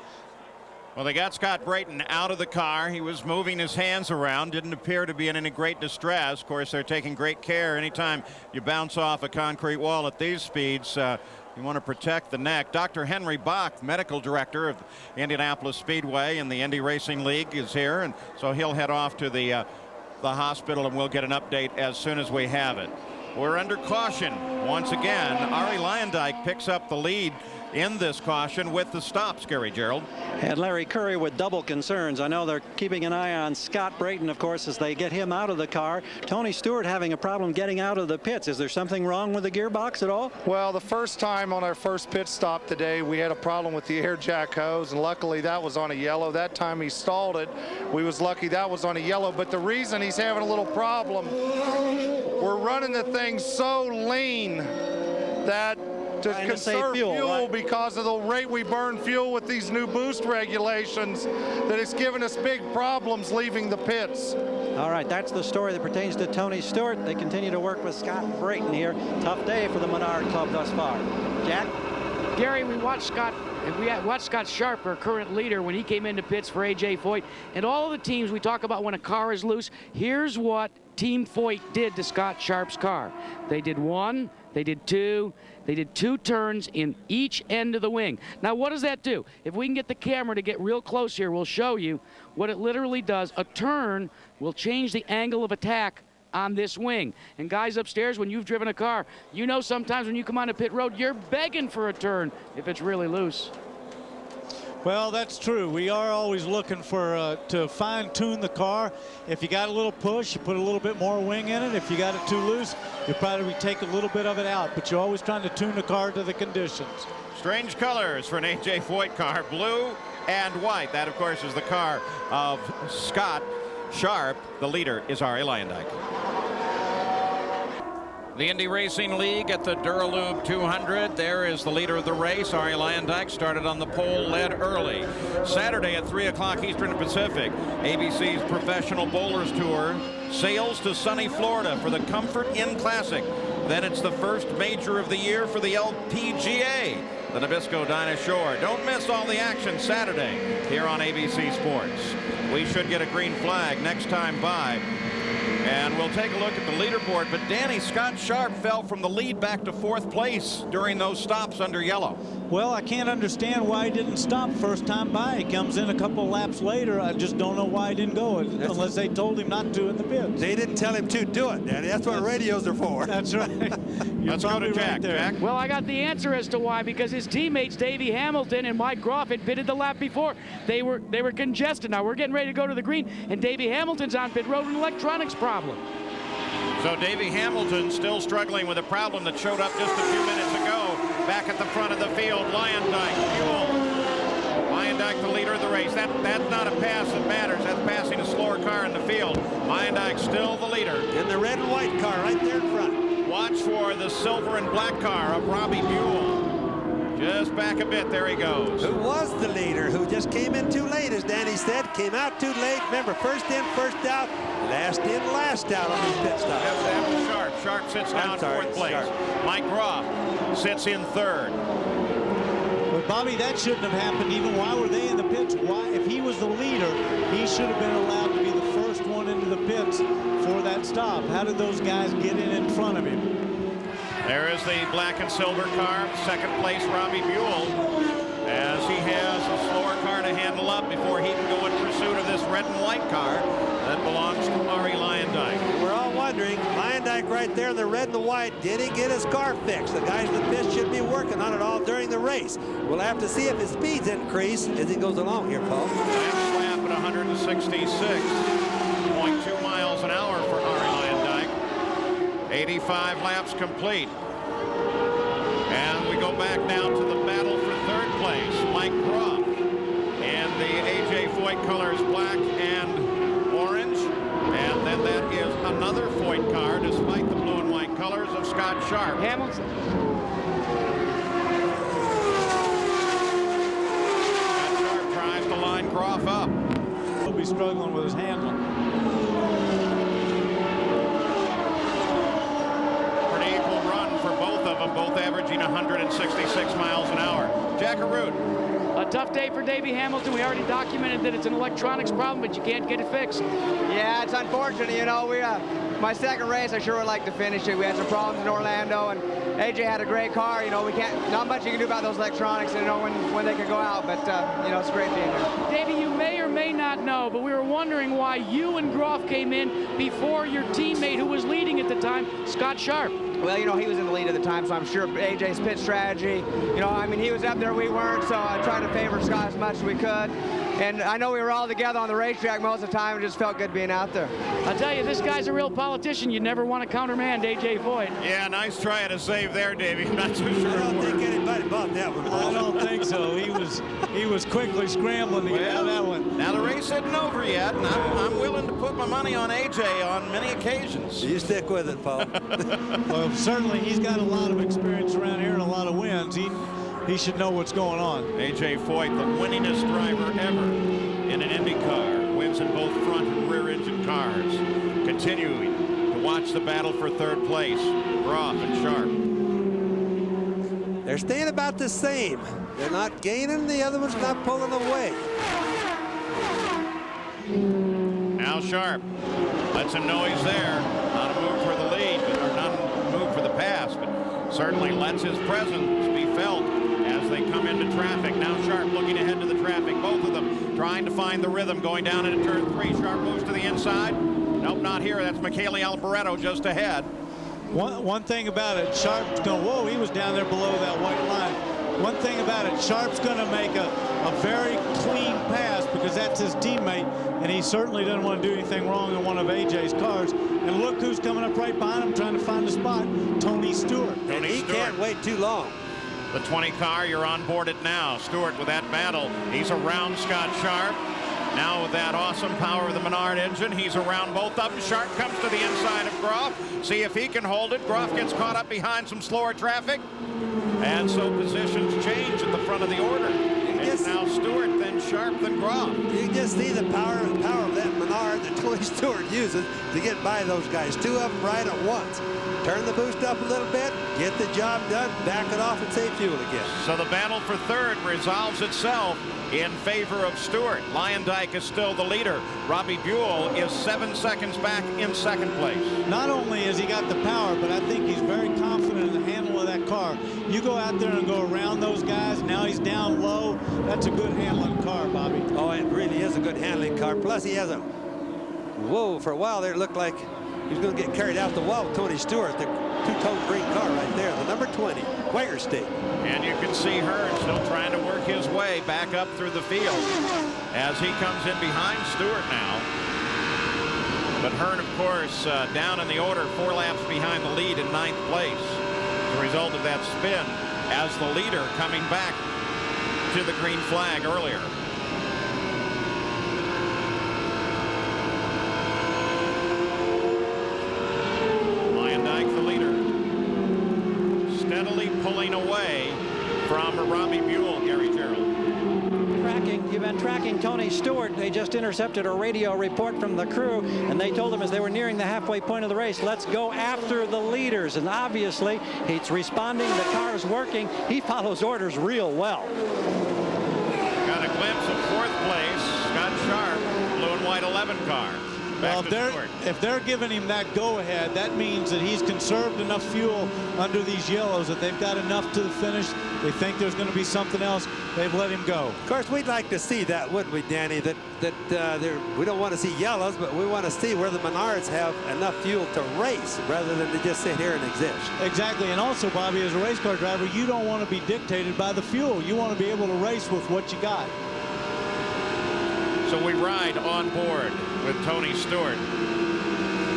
Well, they got Scott Brayton out of the car. He was moving his hands around, didn't appear to be in any great distress. Of course, they're taking great care. Anytime you bounce off a concrete wall at these speeds, you want to protect the neck. Dr. Henry Bach, medical director of Indianapolis Speedway and the Indy Racing League, is here, and so he'll head off to the hospital, and we'll get an update as soon as we have it. We're under caution once again. Arie Luyendyk picks up the lead in this caution with the stops, Gary Gerould. And Larry Curry with double concerns. I know they're keeping an eye on Scott Brayton, of course, as they get him out of the car. Tony Stewart having a problem getting out of the pits. Is there something wrong with the gearbox at all? Well, the first time on our first pit stop today, we had a problem with the air jack hose, and luckily that was on a yellow. That time he stalled it. We was lucky that was on a yellow, but the reason he's having a little problem, we're running the thing so lean that to conserve fuel right? Because of the rate we burn fuel with these new boost regulations, that it's given us big problems leaving the pits. All right, that's the story that pertains to Tony Stewart. They continue to work with Scott Brayton here. Tough day for the Menard Club thus far. Jack? Gary, we watched Scott Sharp, our current leader, when he came into pits for A.J. Foyt. And all of the teams we talk about when a car is loose, here's what Team Foyt did to Scott Sharp's car. They did one, they did two, they did two turns in each end of the wing. Now, what does that do? If we can get the camera to get real close here, we'll show you what it literally does. A turn will change the angle of attack on this wing. And guys upstairs, when you've driven a car, you know sometimes when you come on a pit road, you're begging for a turn if it's really loose. Well, that's true. We are always looking for to fine-tune the car. If you got a little push, you put a little bit more wing in it. If you got it too loose, you probably take a little bit of it out. But you're always trying to tune the car to the conditions. Strange colors for an A.J. Foyt car, blue and white. That, of course, is the car of Scott Sharp. The leader is Arie Luyendyk. The Indy Racing League at the Duraloop 200. There is the leader of the race, Arie Luyendyk, started on the pole, led early. Saturday at 3 o'clock Eastern Pacific, ABC's Professional Bowlers Tour sails to sunny Florida for the Comfort Inn Classic. then it's the first major of the year for the LPGA, the Nabisco Dinah Shore. Don't miss all the action Saturday here on ABC Sports. We should get a green flag next time by. And we'll take a look at the leaderboard. But Danny, Scott Sharp fell from the lead back to 4th place during those stops under yellow. Well, I can't understand why he didn't stop first time by. He comes in a couple laps later. I just don't know why he didn't go, unless they told him not to in the pits. They didn't tell him to do it, Danny. That's what radios are for. That's right. Let's go to Jack. Jack. Well, I got the answer as to why, because his teammates Davey Hamilton and Mike Groff had pitted the lap before. They were congested. Now we're getting ready to go to the green, and Davey Hamilton's on pit road with an electronics problem. So Davey Hamilton still struggling with a problem that showed up just a few minutes ago. Back at the front of the field, Luyendyk, Buell. Luyendyk, the leader of the race. That's not a pass that matters. That's passing a slower car in the field. Luyendyk still the leader. In the red and white car right there in front. Watch for the silver and black car of Robbie Buell. Just back a bit, there he goes. Who was the leader, who just came in too late, as Danny said, came out too late. Remember, first in, first out, last in, last out on his pit stop. That was Sharp. Sharp sits down 4th place. Sharp. Mike Groff sits in 3rd. But Bobby, that shouldn't have happened even while were they in the pits. Why, if he was the leader, he should have been allowed to be the first one into the pits for that stop. How did those guys get in front of him? There is the black and silver car. 2nd place, Robbie Buell, as he has a slower car to handle up before he can go in pursuit of this red and white car that belongs to Arie Luyendyk. We're all wondering, Luyendyk right there in the red and the white, did he get his car fixed? The guys in the pit should be working on it all during the race. We'll have to see if his speeds increase as he goes along here, Paul. Last lap at 166.2 miles an hour for Arie Luyendyk. 85 laps complete. And we go back now to the battle for 3rd place. Mike Groff and the A.J. Foyt colors, black and orange. And then that is another Foyt car, despite the blue and white colors of Scott Sharp. Hamilton. Scott Sharp tries to line Groff up. He'll be struggling with his handling. Both averaging 166 miles an hour. Jack Arute. A tough day for Davey Hamilton. We already documented that it's an electronics problem, but you can't get it fixed. Yeah, it's unfortunate. You know, my 2nd race, I sure would like to finish it. We had some problems in Orlando, and AJ had a great car. You know, not much you can do about those electronics, you know, when they can go out, but, you know, it's great being here. Davey, you may or may not know, but we were wondering why you and Groff came in before your teammate who was leading at the time, Scott Sharp. Well, you know, he was in the lead at the time, so I'm sure AJ's pit strategy, you know, I mean, he was up there, we weren't, so I tried to favor Scott as much as we could. And I know we were all together on the racetrack most of the time. It just felt good being out there. I'll tell you, this guy's a real politician. You never want to countermand A.J. Foyt. Yeah, nice try at a save there, Davey. I'm not too sure. I don't think anybody bought that one. I don't think so. He was quickly scrambling to get out of that one. Now the race isn't over yet, and I'm willing to put my money on A.J. on many occasions. You stick with it, Paul. Well, certainly he's got a lot of experience around here and a lot of wins. He should know what's going on. A.J. Foyt, the winningest driver ever in an Indy car, wins in both front and rear engine cars. Continuing to watch the battle for 3rd place, Groff and Sharp. They're staying about the same. They're not gaining, the other one's not pulling away. Now Sharp lets him know he's there. Not a move for the lead, or not a move for the pass, but certainly lets his presence be felt as they come into traffic. Now Sharp looking ahead to the traffic. Both of them trying to find the rhythm going down into turn 3. Sharp moves to the inside. Nope, not here. That's Michele Alboreto just ahead. One thing about it, Sharp's going, whoa, he was down there below that white line. One thing about it, Sharp's going to make a very clean pass because that's his teammate, and he certainly doesn't want to do anything wrong in one of AJ's cars. And look who's coming up right behind him trying to find a spot, Tony Stewart. And he can't wait too long. The 20 car, you're on board it now. Stewart with that battle. He's around Scott Sharp. Now with that awesome power of the Menard engine, he's around both of them. Sharp comes to the inside of Groff. See if he can hold it. Groff gets caught up behind some slower traffic. And so positions change at the front of the order. He gets Now Stewart, then Sharp, then Groff. You can just see the power of that Menard that Tony Stewart uses to get by those guys. Two of them right at once. Turn the boost up a little bit, get the job done, back it off, and save fuel again. So the battle for third resolves itself in favor of Stewart. Luyendyk is still the leader. Robbie Buell is 7 seconds back in second place. Not only has he got the power, but I think he's very confident in the handle of that car. You go out there and go around those guys. Now he's down low. That's a good handling car, Bobby. Oh, it really is a good handling car. Plus, he has a... Whoa, for a while there, it looked like he was going to get carried out the wall with Tony Stewart, the two-tone green car right there, the number 20, Quaker State. And you can see Hearn still trying to work his way back up through the field as he comes in behind Stewart now. But Hearn, of course, down in the order, 4 laps behind the lead in 9th place. As a result of that spin as the leader coming back to the green flag earlier. Luyendyk, the leader, steadily pulling away from Robbie Buell, Gary Gerould. You've been tracking Tony Stewart. They just intercepted a radio report from the crew, and they told him as they were nearing the halfway point of the race, let's go after the leaders. And obviously, he's responding. The car's working. He follows orders real well. Got a glimpse of 4th place. Scott Sharp, blue and white 11 car. Well, if they're giving him that go-ahead, that means that he's conserved enough fuel under these yellows that they've got enough to the finish. They think there's going to be something else. They've let him go. Of course, we'd like to see that, wouldn't we, Danny? We don't want to see yellows, but we want to see where the Menards have enough fuel to race rather than to just sit here and exist. Exactly. And also, Bobby, as a race car driver, you don't want to be dictated by the fuel. You want to be able to race with what you got. So we ride on board with Tony Stewart.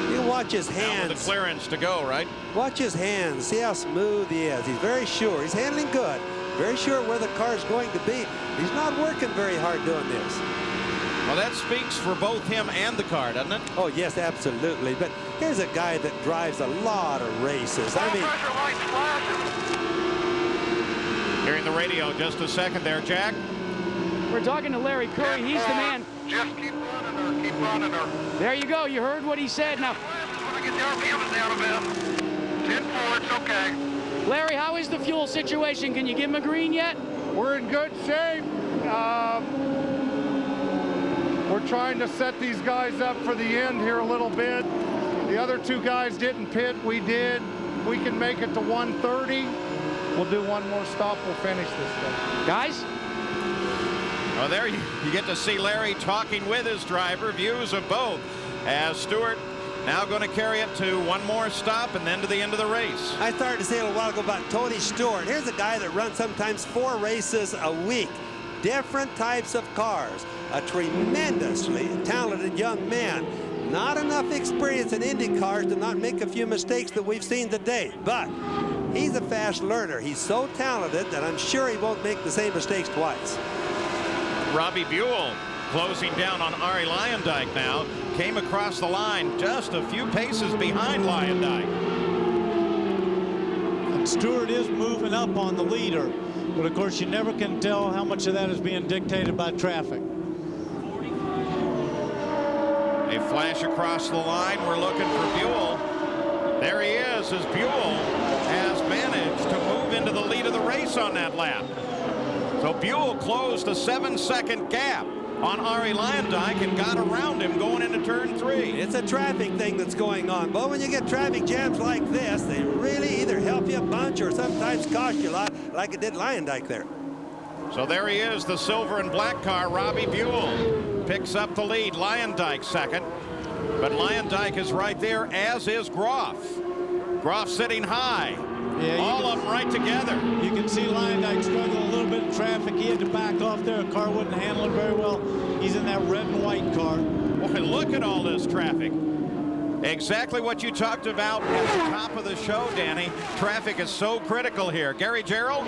You watch his hands. Now with the clearance to go, right? Watch his hands. See how smooth he is. He's very sure. He's handling good. Very sure where the car's going to be. He's not working very hard doing this. Well, that speaks for both him and the car, doesn't it? Oh, yes, absolutely. But here's a guy that drives a lot of races. I mean... Hearing the radio just a second there, Jack. We're talking to Larry Curry. He's the man. Just keep running her, keep running her. There you go. You heard what he said. Now, When I get the RPMs down a bit. 10-4, it's okay. Larry, how is the fuel situation? Can you give him a green yet? We're in good shape. We're trying to set these guys up for the end here a little bit. The other 2 guys didn't pit. We did. We can make it to 130. We'll do one more stop. We'll finish this thing. Guys? Well, there you get to see Larry talking with his driver, views of both, as Stewart now going to carry it to one more stop and then to the end of the race. I started to say a little while ago about Tony Stewart. Here's a guy that runs sometimes 4 races a week. Different types of cars. A tremendously talented young man. Not enough experience in Indy cars to not make a few mistakes that we've seen today. But he's a fast learner. He's so talented that I'm sure he won't make the same mistakes twice. Robbie Buell closing down on Arie Luyendyk now. Came across the line just a few paces behind Luyendyk. And Stewart is moving up on the leader. But, of course, you never can tell how much of that is being dictated by traffic. A flash across the line. We're looking for Buell. There he is as Buell has managed to move into the lead of the race on that lap. So Buell closed a 7-second gap on Arie Luyendyk and got around him going into turn 3. It's a traffic thing that's going on. But when you get traffic jams like this, they really either help you a bunch or sometimes cost you a lot, like it did Luyendyk there. So there he is, the silver and black car. Robbie Buell picks up the lead. Luyendyk second. But Luyendyk is right there, as is Groff. Groff sitting high. Yeah, all of them right together. You can see Luyendyk struggling a little bit in traffic. He had to back off there. The car wasn't handling very well. He's in that red and white car. Boy, look at all this traffic. Exactly what you talked about at the top of the show, Danny. Traffic is so critical here. Gary Gerould?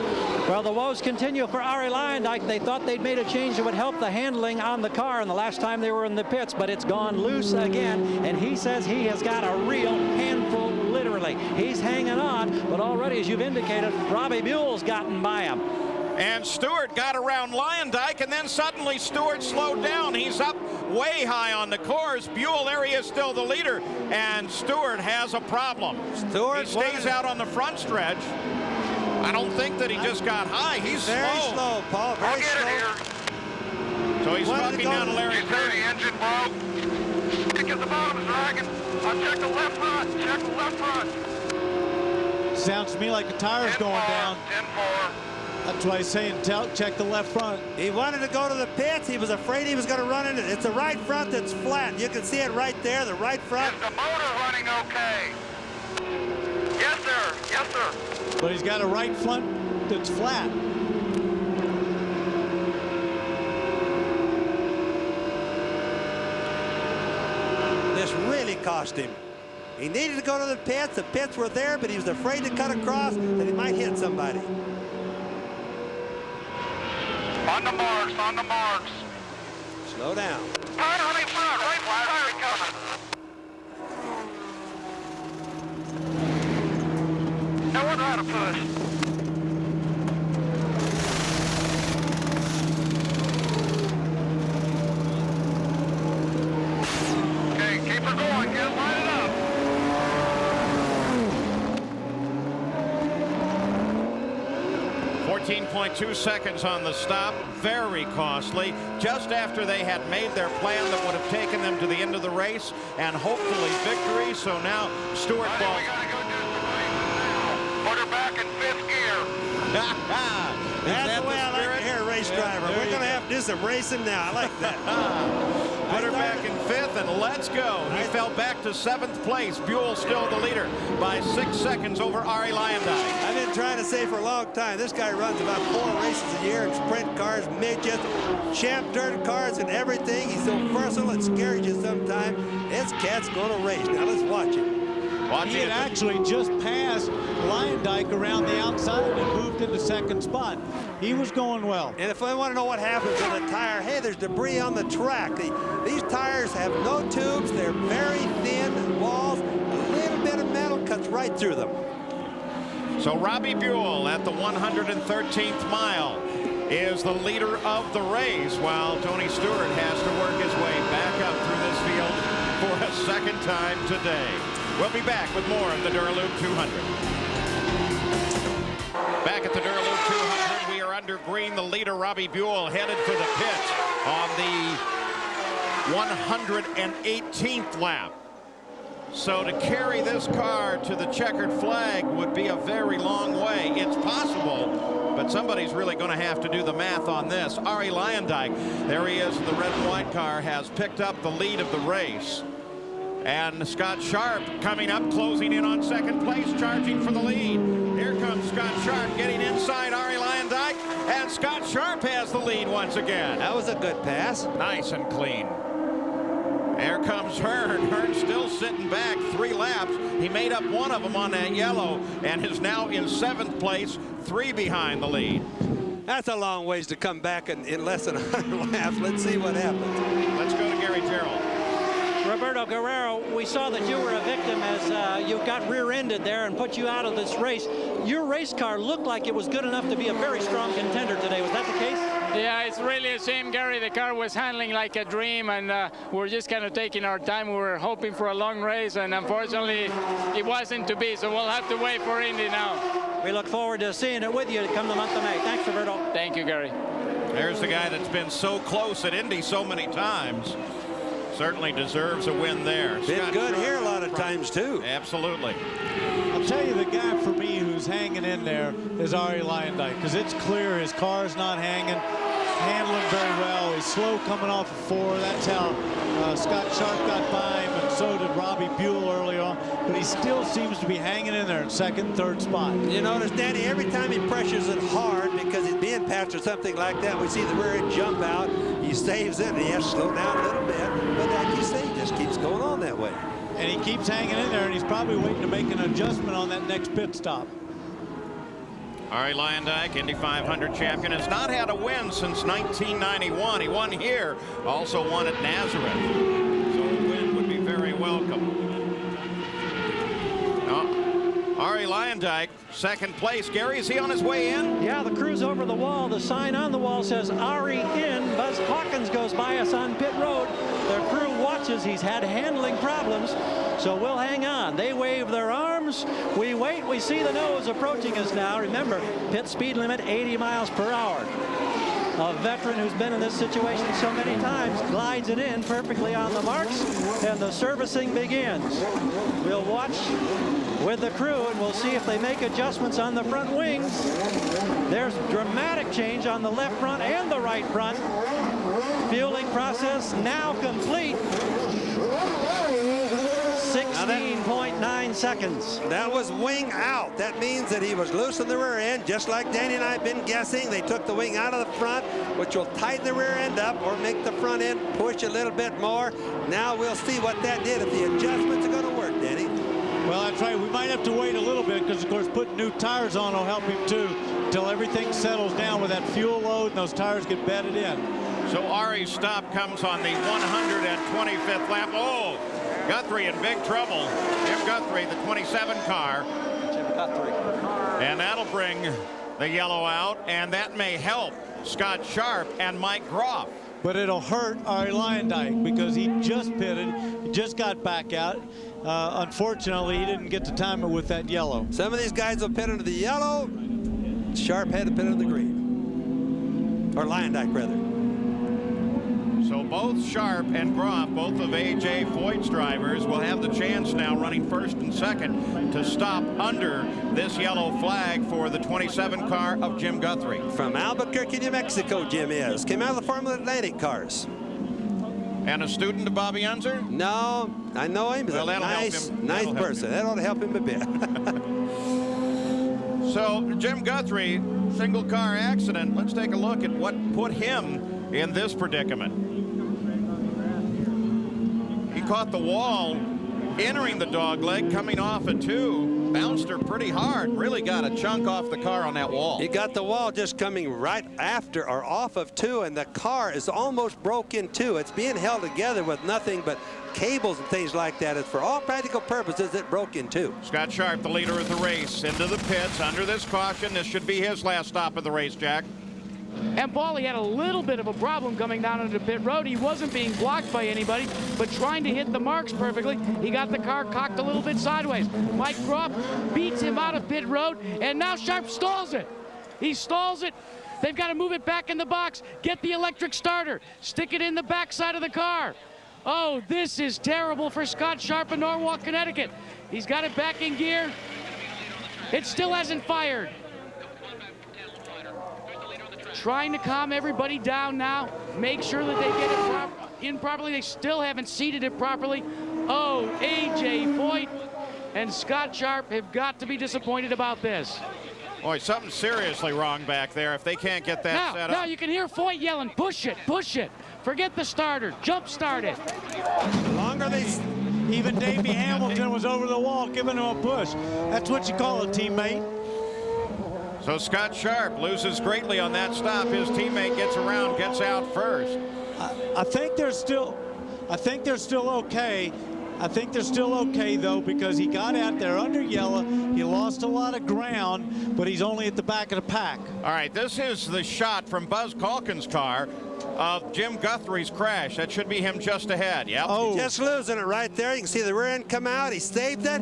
Well, the woes continue for Arie Luyendyk. They thought they'd made a change that would help the handling on the car in the last time they were in the pits, but it's gone loose again, and he says he has got a real handful, literally. He's hanging on, but already, as you've indicated, Robbie Buell's gotten by him. And Stewart got around Leyendijk, and then suddenly Stewart slowed down. He's up way high on the course. Buell, area is still the leader, and Stewart has a problem. He stays out on the front stretch. I don't think that he just got high. He's very slow, Paul. Very slow. So he's fucking down Larry Curry. The engine broke. Kick at the bottom, Dragon. I'll check the left front. Check the left front. Sounds to me like the tire's going down. 10-4. That's why he's saying check the left front. He wanted to go to the pits. He was afraid he was going to run into it. It's the right front that's flat. You can see it right there, the right front. Is the motor running okay? Yes, sir. Yes, sir. But he's got a right front that's flat. This really cost him. He needed to go to the pits. The pits were there, but he was afraid to cut across that he might hit somebody. On the marks, on the marks. Slow down. Right on the front, right tire coming. Now we're out of push. Okay, keep her going, get line it up. 14.2 seconds on the stop. Very costly. Just after they had made their plan that would have taken them to the end of the race and hopefully victory. So now Stewart falls. We gotta go do some racing now. Put her back in 5th gear. That's the way I like to hear a race driver. We're going to have to do some racing now. I like that. Put her back in 5th and let's go. He fell back to 7th place. Buell still the leader by 6 seconds over Arie Leyendijk. I've been trying to say for a long time, this guy runs about 4 races a year in sprint cars, midgets, champ dirt cars, and everything. He's so versatile, it scares you sometimes. This cat's going to race. Now let's watch it. He had actually just passed Leyendijk around the outside and moved into 2nd spot. He was going well. And if I want to know what happens in a tire, hey, there's debris on the track. These tires have no tubes. They're very thin walls. A little bit of metal cuts right through them. So Robbie Buell at the 113th mile is the leader of the race, while Tony Stewart has to work his way back up through this field for a second time today. We'll be back with more of the Duraloop 200. Back at the Duraloop 200, we are under green. The leader, Robbie Buell, headed for the pits on the 118th lap. So to carry this car to the checkered flag would be a very long way. It's possible, but somebody's really going to have to do the math on this. Arie Leyendijk, there he is in the red and white car, has picked up the lead of the race. And Scott Sharp coming up, closing in on 2nd place, charging for the lead. Here comes Scott Sharp getting inside Arie Leyendijk, and Scott Sharp has the lead once again. That was a good pass. Nice and clean. There comes Hearn. Hearn still sitting back 3 laps. He made up 1 of them on that yellow and is now in 7th place, 3 behind the lead. That's a long ways to come back in less than 100 laps. Let's see what happens. Let's go to Gary Gerald. Roberto Guerrero, we saw that you were a victim as you got rear-ended there and put you out of this race. Your race car looked like it was good enough to be a very strong contender today. Was that the case? Yeah, it's really a shame, Gary. The car was handling like a dream, and we're just kind of taking our time. We were hoping for a long race, and unfortunately, it wasn't to be, so we'll have to wait for Indy now. We look forward to seeing it with you come the month of May. Thanks, Roberto. Thank you, Gary. There's the guy that's been so close at Indy so many times. Certainly deserves a win there. Been Scott good Sharp. here a lot of times, too. Absolutely. I'll tell you, the guy for me who's hanging in there is Arie Leyendijk, because it's clear his car's not hanging, handling very well. He's slow coming off of 4. That's how Scott Sharp got by him, and so did Robbie Buell early on. But he still seems to be hanging in there in 2nd, 3rd spot. You notice, Danny, every time he pressures it hard because he's being passed or something like that, we see the rear end jump out. He saves it, and he has to slow down a little bit. But like you say, he just keeps going on that way. And he keeps hanging in there, and he's probably waiting to make an adjustment on that next pit stop. Arie Leyendijk, Indy 500 champion, has not had a win since 1991. He won here, also won at Nazareth. So a win would be very welcome. Arie Luyendyk, second place. Gary, is he on his way in? Yeah, the crew's over the wall. The sign on the wall says Arie in. Buzz Hawkins goes by us on pit road. The crew watches. He's had handling problems, so we'll hang on. They wave their arms. We wait. We see the nose approaching us now. Remember, pit speed limit 80 miles per hour. A veteran who's been in this situation so many times glides it in perfectly on the marks, and the servicing begins. We'll watch with the crew, and we'll see if they make adjustments on the front wings. There's dramatic change on the left front and the right front. Fueling process now complete. 16.9 seconds. That was wing out. That means that he was loose in the rear end, just like Danny and I have been guessing. They took the wing out of the front, which will tighten the rear end up or make the front end push a little bit more. Now we'll see what that did, if the adjustments are going to work, Danny. Well, that's right. We might have to wait a little bit because, of course, putting new tires on will help him, too, until everything settles down with that fuel load and those tires get bedded in. So Arie's stop comes on the 125th lap. Oh, Guthrie in big trouble. Jim Guthrie, the 27 car. Jim Guthrie. And that'll bring the yellow out, and that may help Scott Sharp and Mike Groff. But it'll hurt Arie Luyendyk because he just pitted, he just got back out. Unfortunately, he didn't get to time it with that yellow. Some of these guys will pit into the yellow. Sharp had to pit into the green. Or Luyendyk, rather. So both Sharp and Groff, both of A.J. Foyt's drivers, will have the chance now, running first and second, to stop under this yellow flag for the 27 car of Jim Guthrie. From Albuquerque, New Mexico, Jim is. Came out of the Formula Atlantic cars. And a student of Bobby Unser? No, I know him. He's Well, a nice person. That ought to help him a bit. So Jim Guthrie, single car accident. Let's take a look at what put him in this predicament. He caught the wall entering the dogleg, coming off at 2, bounced her pretty hard, really got a chunk off the car on that wall. He got the wall just coming right after or off of 2, and the car is almost broke in 2. It's being held together with nothing but cables and things like that. It's for all practical purposes, it broke in 2. Scott Sharp, the leader of the race, into the pits under this caution. This should be his last stop of the race, Jack. And Paulie had a little bit of a problem coming down into pit road. He wasn't being blocked by anybody, but trying to hit the marks perfectly. He got the car cocked a little bit sideways. Mike Groff beats him out of pit road, and now Sharp stalls it. He stalls it. They've got to move it back in the box, get the electric starter, stick it in the backside of the car. Oh, this is terrible for Scott Sharp in Norwalk, Connecticut. He's got it back in gear. It still hasn't fired. Trying to calm everybody down now, make sure that they get it in properly. They still haven't seated it properly. Oh, A.J. Foyt and Scott Sharp have got to be disappointed about this. Boy, something's seriously wrong back there if they can't get that set up. Now you can hear Foyt yelling, push it, push it. Forget the starter, jump start it. The longer they... Even Davey Hamilton was over the wall giving him a push. That's what you call a teammate. So Scott Sharp loses greatly on that stop. His teammate gets around, gets out first. I think they're still okay. I think they're still okay, though, because he got out there under yellow. He lost a lot of ground, but he's only at the back of the pack. All right, this is the shot from Buzz Calkins' car of Jim Guthrie's crash. That should be him just ahead. Yep. Oh, just losing it right there. You can see the rear end come out. He saved it.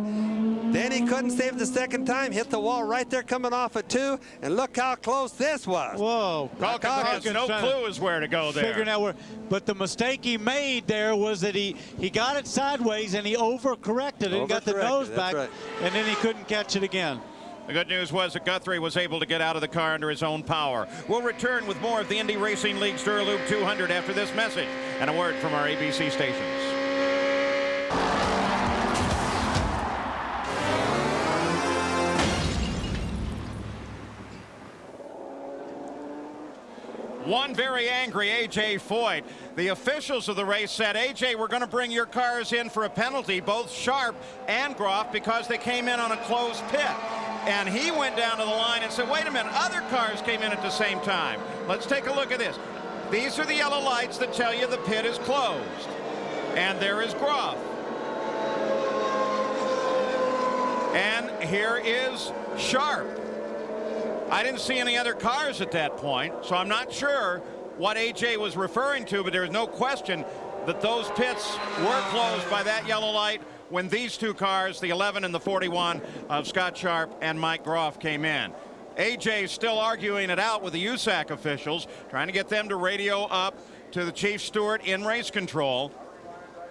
Then he couldn't save the second time. Hit the wall right there coming off at 2. And look how close this was. Whoa. Calkins has no clue as where to go there. Figuring out where. But the mistake he made there was that he got it sideways and he overcorrected it and got the nose back. Right. And then he couldn't catch it again. The good news was that Guthrie was able to get out of the car under his own power. We'll return with more of the Indy Racing League's Duraloop 200 after this message and a word from our ABC stations. One very angry A.J. Foyt. The officials of the race said, A.J., we're going to bring your cars in for a penalty, both Sharp and Groff, because they came in on a closed pit. And he went down to the line and said, wait a minute, other cars came in at the same time. Let's take a look at this. These are the yellow lights that tell you the pit is closed. And there is Groff. And here is Sharp. I didn't see any other cars at that point, so I'm not sure what AJ was referring to, but there's no question that those pits were closed by that yellow light when these two cars, the 11 and the 41 of Scott Sharp and Mike Groff, came in. AJ is still arguing it out with the USAC officials, trying to get them to radio up to the chief steward in race control.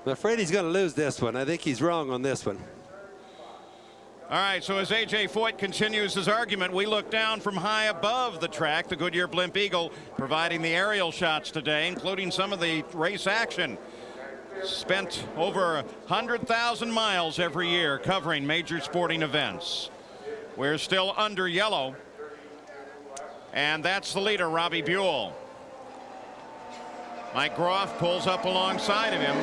I'm afraid he's going to lose this one. I think he's wrong on this one. All right, so as AJ Foyt continues his argument, we look down from high above the track. The Goodyear Blimp Eagle providing the aerial shots today, including some of the race action. Spent over 100,000 miles every year covering major sporting events. We're still under yellow, and that's the leader, Robbie Buell. Mike Groff pulls up alongside of him.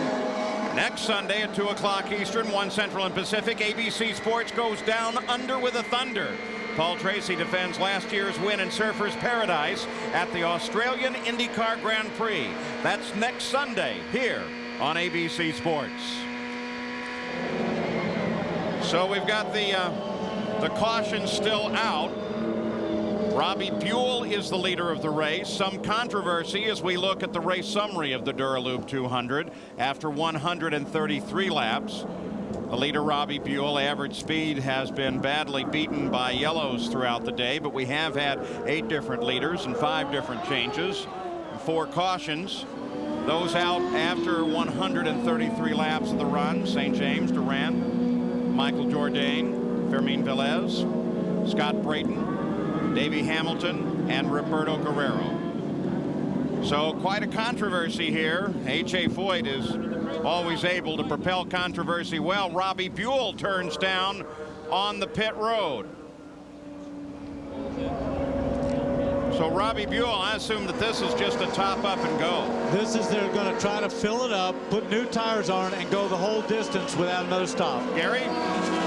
Next Sunday at 2 o'clock Eastern, 1 Central and Pacific, ABC Sports goes down under with a thunder. Paul Tracy defends last year's win in Surfers Paradise at the Australian IndyCar Grand Prix. That's next Sunday here on ABC Sports. So we've got the caution still out. Robbie Buell is the leader of the race. Some controversy as we look at the race summary of the Duralube 200 after 133 laps. The leader, Robbie Buell, average speed has been badly beaten by yellows throughout the day, but we have had 8 different leaders and 5 different changes, 4 cautions. Those out after 133 laps of the run: St. James, Durant, Michael Jourdain, Fermin Velez, Scott Brayton, Davey Hamilton, and Roberto Guerrero. So quite a controversy here. A.J. Foyt is always able to propel controversy well. Robbie Buell turns down on the pit road. So Robbie Buell, I assume that this is just a top up and go. This is, they're going to try to fill it up, put new tires on, and go the whole distance without another stop. Gary?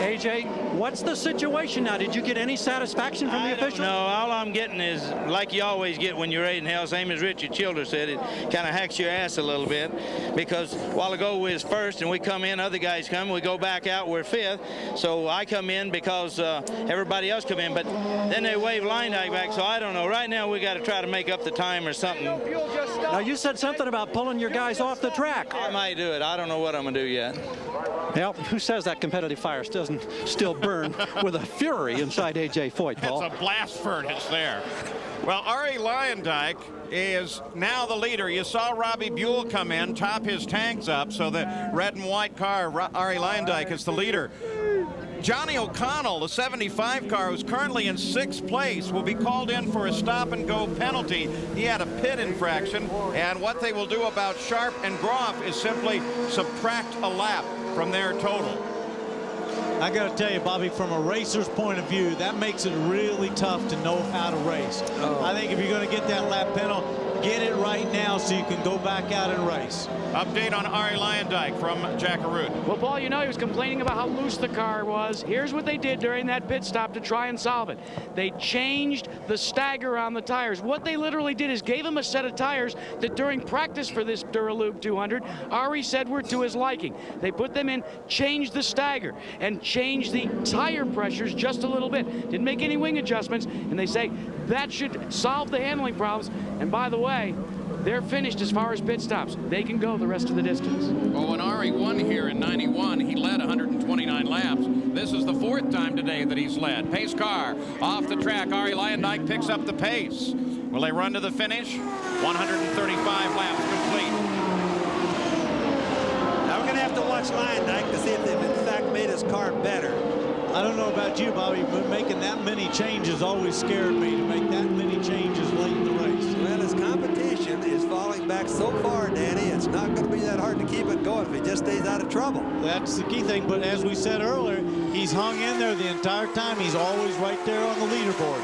AJ, what's the situation now? Did you get any satisfaction from the officials? No, all I'm getting is like you always get when you're racing hell, same as Richard Childers said, it kind of hacks your ass a little bit, because a while ago we was first and we come in, other guys come, we go back out, we're 5th. So I come in because everybody else come in, but then they wave line back, so I don't know. Right now we got to try to make up the time or something. Now you said something about pulling your guys off the track. I might do it. I don't know what I'm going to do yet. Well, who says that competitive fire doesn't still burn with a fury inside A.J. Foyt, Paul? It's a blast furnace there. Well, Arie Luyendyk is now the leader. You saw Robbie Buell come in, top his tanks up, so the red and white car, Arie Luyendyk, is the leader. Johnny O'Connell, the 75 car, who's currently in 6th place, will be called in for a stop-and-go penalty. He had a pit infraction, and what they will do about Sharp and Groff is simply subtract a lap from their total. I got to tell you, Bobby, from a racer's point of view, that makes it really tough to know how to race. I think if you're going to get that lap penalty, get it right now so you can go back out and race. Update on Arie Luyendyk from Jack Arute. Well, Paul, you know he was complaining about how loose the car was. Here's what they did during that pit stop to try and solve it. They changed the stagger on the tires. What they literally did is gave him a set of tires that during practice for this Duralube 200, Arie said were to his liking. They put them in, changed the stagger, and changed the tire pressures just a little bit. Didn't make any wing adjustments, and they say that should solve the handling problems. And by the way, they're finished as far as pit stops. They can go the rest of the distance. Well, when Arie won here in '91, he led 129 laps. This is the 4th time today that he's led. Pace car off the track. Arie Luyendyk picks up the pace. Will they run to the finish? 135 laps complete. Now we're going to have to watch Luyendyk to see if they've in fact made his car better. I don't know about you, Bobby, but making that many changes always scared me, to make that many changes late in the race. Well, his competition is falling back so far, Danny, it's not going to be that hard to keep it going if he just stays out of trouble. That's the key thing, but as we said earlier, he's hung in there the entire time. He's always right there on the leaderboard.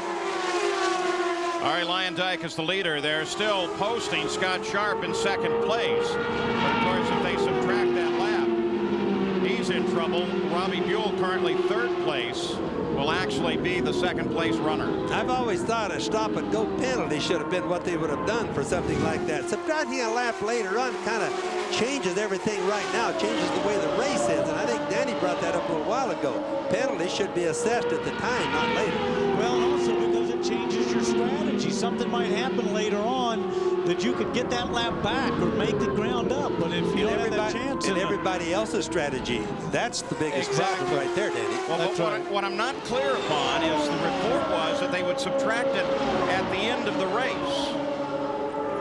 Arie Luyendyk is the leader. They're still posting Scott Sharp in 2nd place. But of course, if they subtract that lap, he's in trouble. Robbie Buell, currently 3rd place, will actually be the 2nd place runner. I've always thought a stop and go penalty should have been what they would have done for something like that. Subtracting a lap later on kind of changes everything right now, changes the way the race is, and I think Danny brought that up a little while ago. Penalty should be assessed at the time, not later. Well, and also because it changes your strategy. Something might happen later on that you could get that lap back or make the ground up, but if you don't have that chance. And everybody else's strategy, that's the biggest problem right there, Danny. Well, what I'm not clear upon is the report was that they would subtract it at the end of the race.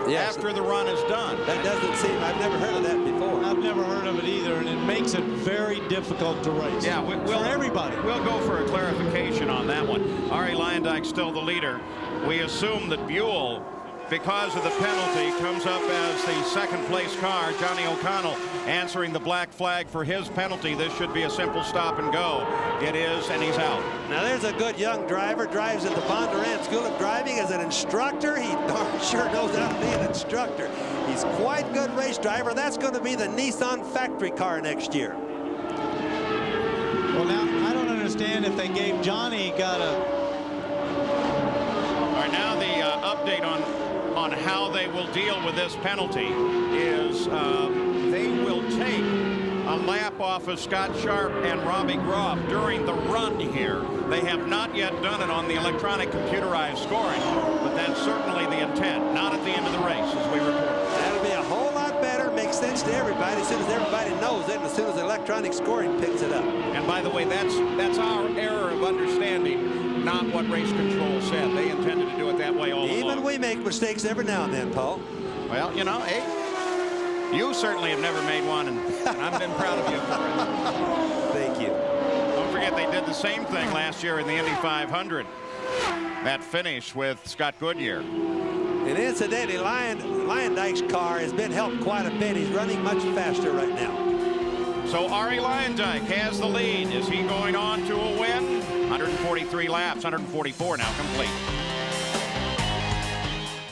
Yes. After the run is done. That doesn't seem, I've never heard of that before. I've never heard of it either, and it makes it very difficult to race. Yeah, for everybody. We'll go for a clarification on that one. Arie Luyendyk still the leader. We assume that Buell, because of the penalty, comes up as the 2nd place car. Johnny O'Connell answering the black flag for his penalty. This should be a simple stop and go. It is, and he's out. Now there's a good young driver, drives at the Bondurant School of Driving as an instructor. He darn sure knows how to be an instructor. He's quite a good race driver. That's going to be the Nissan factory car next year. Well, now, I don't understand if they gave Johnny All right, now the update on how they will deal with this penalty is they will take a lap off of Scott Sharp and Robbie Groff during the run here. They have not yet done it on the electronic computerized scoring, but that's certainly the intent, not at the end of the race, as we report. That'll be a whole lot better, makes sense to everybody as soon as everybody knows it and as soon as electronic scoring picks it up. And by the way, that's our error of understanding, not what race control said. They intended to do it that way all along. Even we make mistakes every now and then, Paul. Well, you know, hey, you certainly have never made one, and I've been proud of you for it. Thank you. Don't forget they did the same thing last year in the Indy 500. That finish with Scott Goodyear. And incidentally, Luyendyk's car has been helped quite a bit. He's running much faster right now. So Arie Luyendyk has the lead. Is he going on to a win? 143 laps, 144 now complete.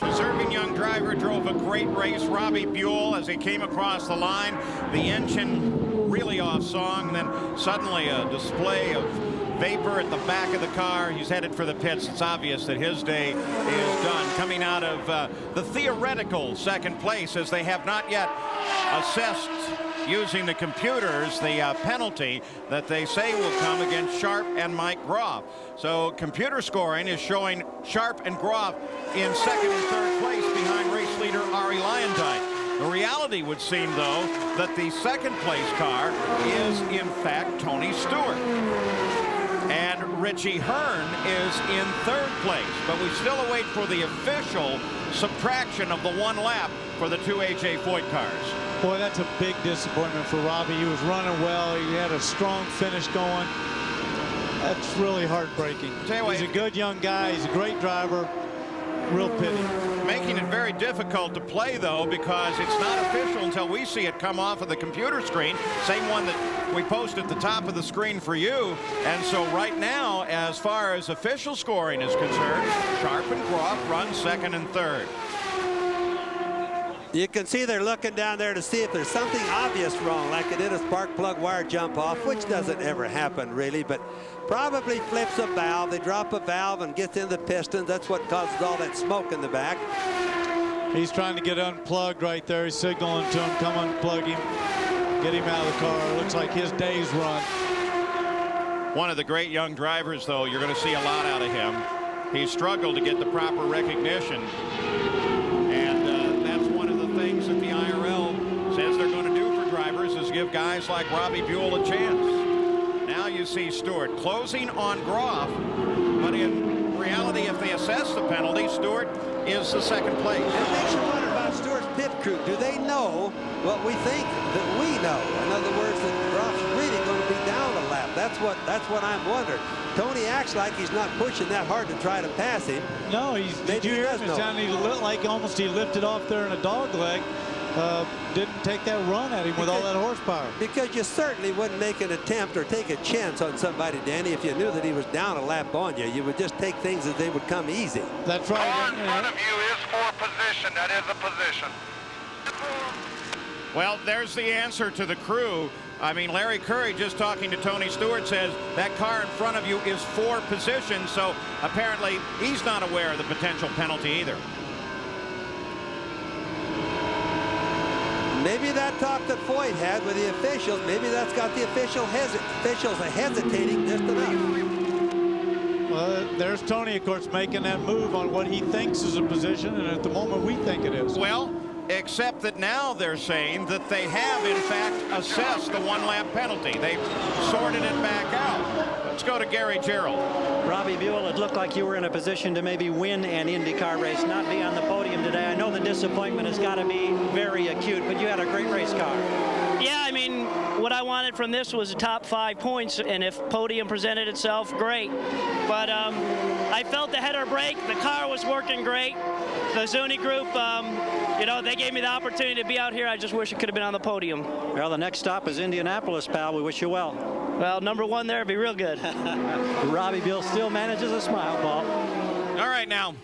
Deserving young driver drove a great race. Robbie Buell, as he came across the line, the engine really off song. Then suddenly a display of vapor at the back of the car. He's headed for the pits. It's obvious that his day is done. Coming out of the theoretical 2nd place, as they have not yet assessed using the computers the penalty that they say will come against Sharp and Mike Groff. So computer scoring is showing Sharp and Groff in 2nd and 3rd place behind race leader Arie Luyendyk. The reality would seem, though, that the 2nd place car is in fact Tony Stewart. And Richie Hearn is in 3rd place, but we still await for the official subtraction of the 1 lap for the 2 AJ Foyt cars. Boy, that's a big disappointment for Robbie. He was running well. He had a strong finish going. That's really heartbreaking. He's a good young guy. He's a great driver. Real pity. Making it very difficult to play, though, because it's not official until we see it come off of the computer screen. Same one that we post at the top of the screen for you. And so right now, as far as official scoring is concerned, Sharp and Groff run 2nd and 3rd. You can see they're looking down there to see if there's something obvious wrong, like they did a spark plug wire jump off, which doesn't ever happen really, but probably flips a valve. They drop a valve and gets in the pistons. That's what causes all that smoke in the back. He's trying to get unplugged right there. He's signaling to him, come unplug him, get him out of the car. Looks like his day's run. One of the great young drivers, though, you're going to see a lot out of him. He struggled to get the proper recognition. Things that the IRL says they're going to do for drivers is give guys like Robbie Buell a chance. Now you see Stewart closing on Groff, but in reality, if they assess the penalty, Stewart is the 2nd place. It makes you wonder about Stewart's pit crew. Do they know what we think that we know? In other words, that Groff's really going to be down a lap. That's what I'm wondering. Tony acts like he's not pushing that hard to try to pass him. No, did you hear him? It sounded like almost he lifted off there in a dog leg. Didn't take that run at him with all that horsepower. Because you certainly wouldn't make an attempt or take a chance on somebody, Danny, if you knew that he was down a lap on you. You would just take things as they would come easy. That's right. Car in front of you is for position. That is a position. Well, there's the answer to the crew. I mean, Larry Curry, just talking to Tony Stewart, says that car in front of you is 4 positions, so apparently he's not aware of the potential penalty either. Maybe that talk that Foyt had with the officials, maybe that's got the officials hesitating just enough. Well, there's Tony, of course, making that move on what he thinks is a position, and at the moment we think it is. Well, except that now they're saying that they have, in fact, assessed the 1-lap penalty. They've sorted it back out. Let's go to Gary Gerald. Robbie Buell, it looked like you were in a position to maybe win an IndyCar race, not be on the podium today. I know the disappointment has got to be very acute, but you had a great race car. Yeah, I mean, what I wanted from this was the top 5 points, and if podium presented itself, great. But I felt the header brake. The car was working great. The Zuni group, you know, they gave me the opportunity to be out here. I just wish it could have been on the podium. Well, the next stop is Indianapolis, pal. We wish you well. Well, number 1 there would be real good. Robbie Buell still manages a smile, Paul. All right, now,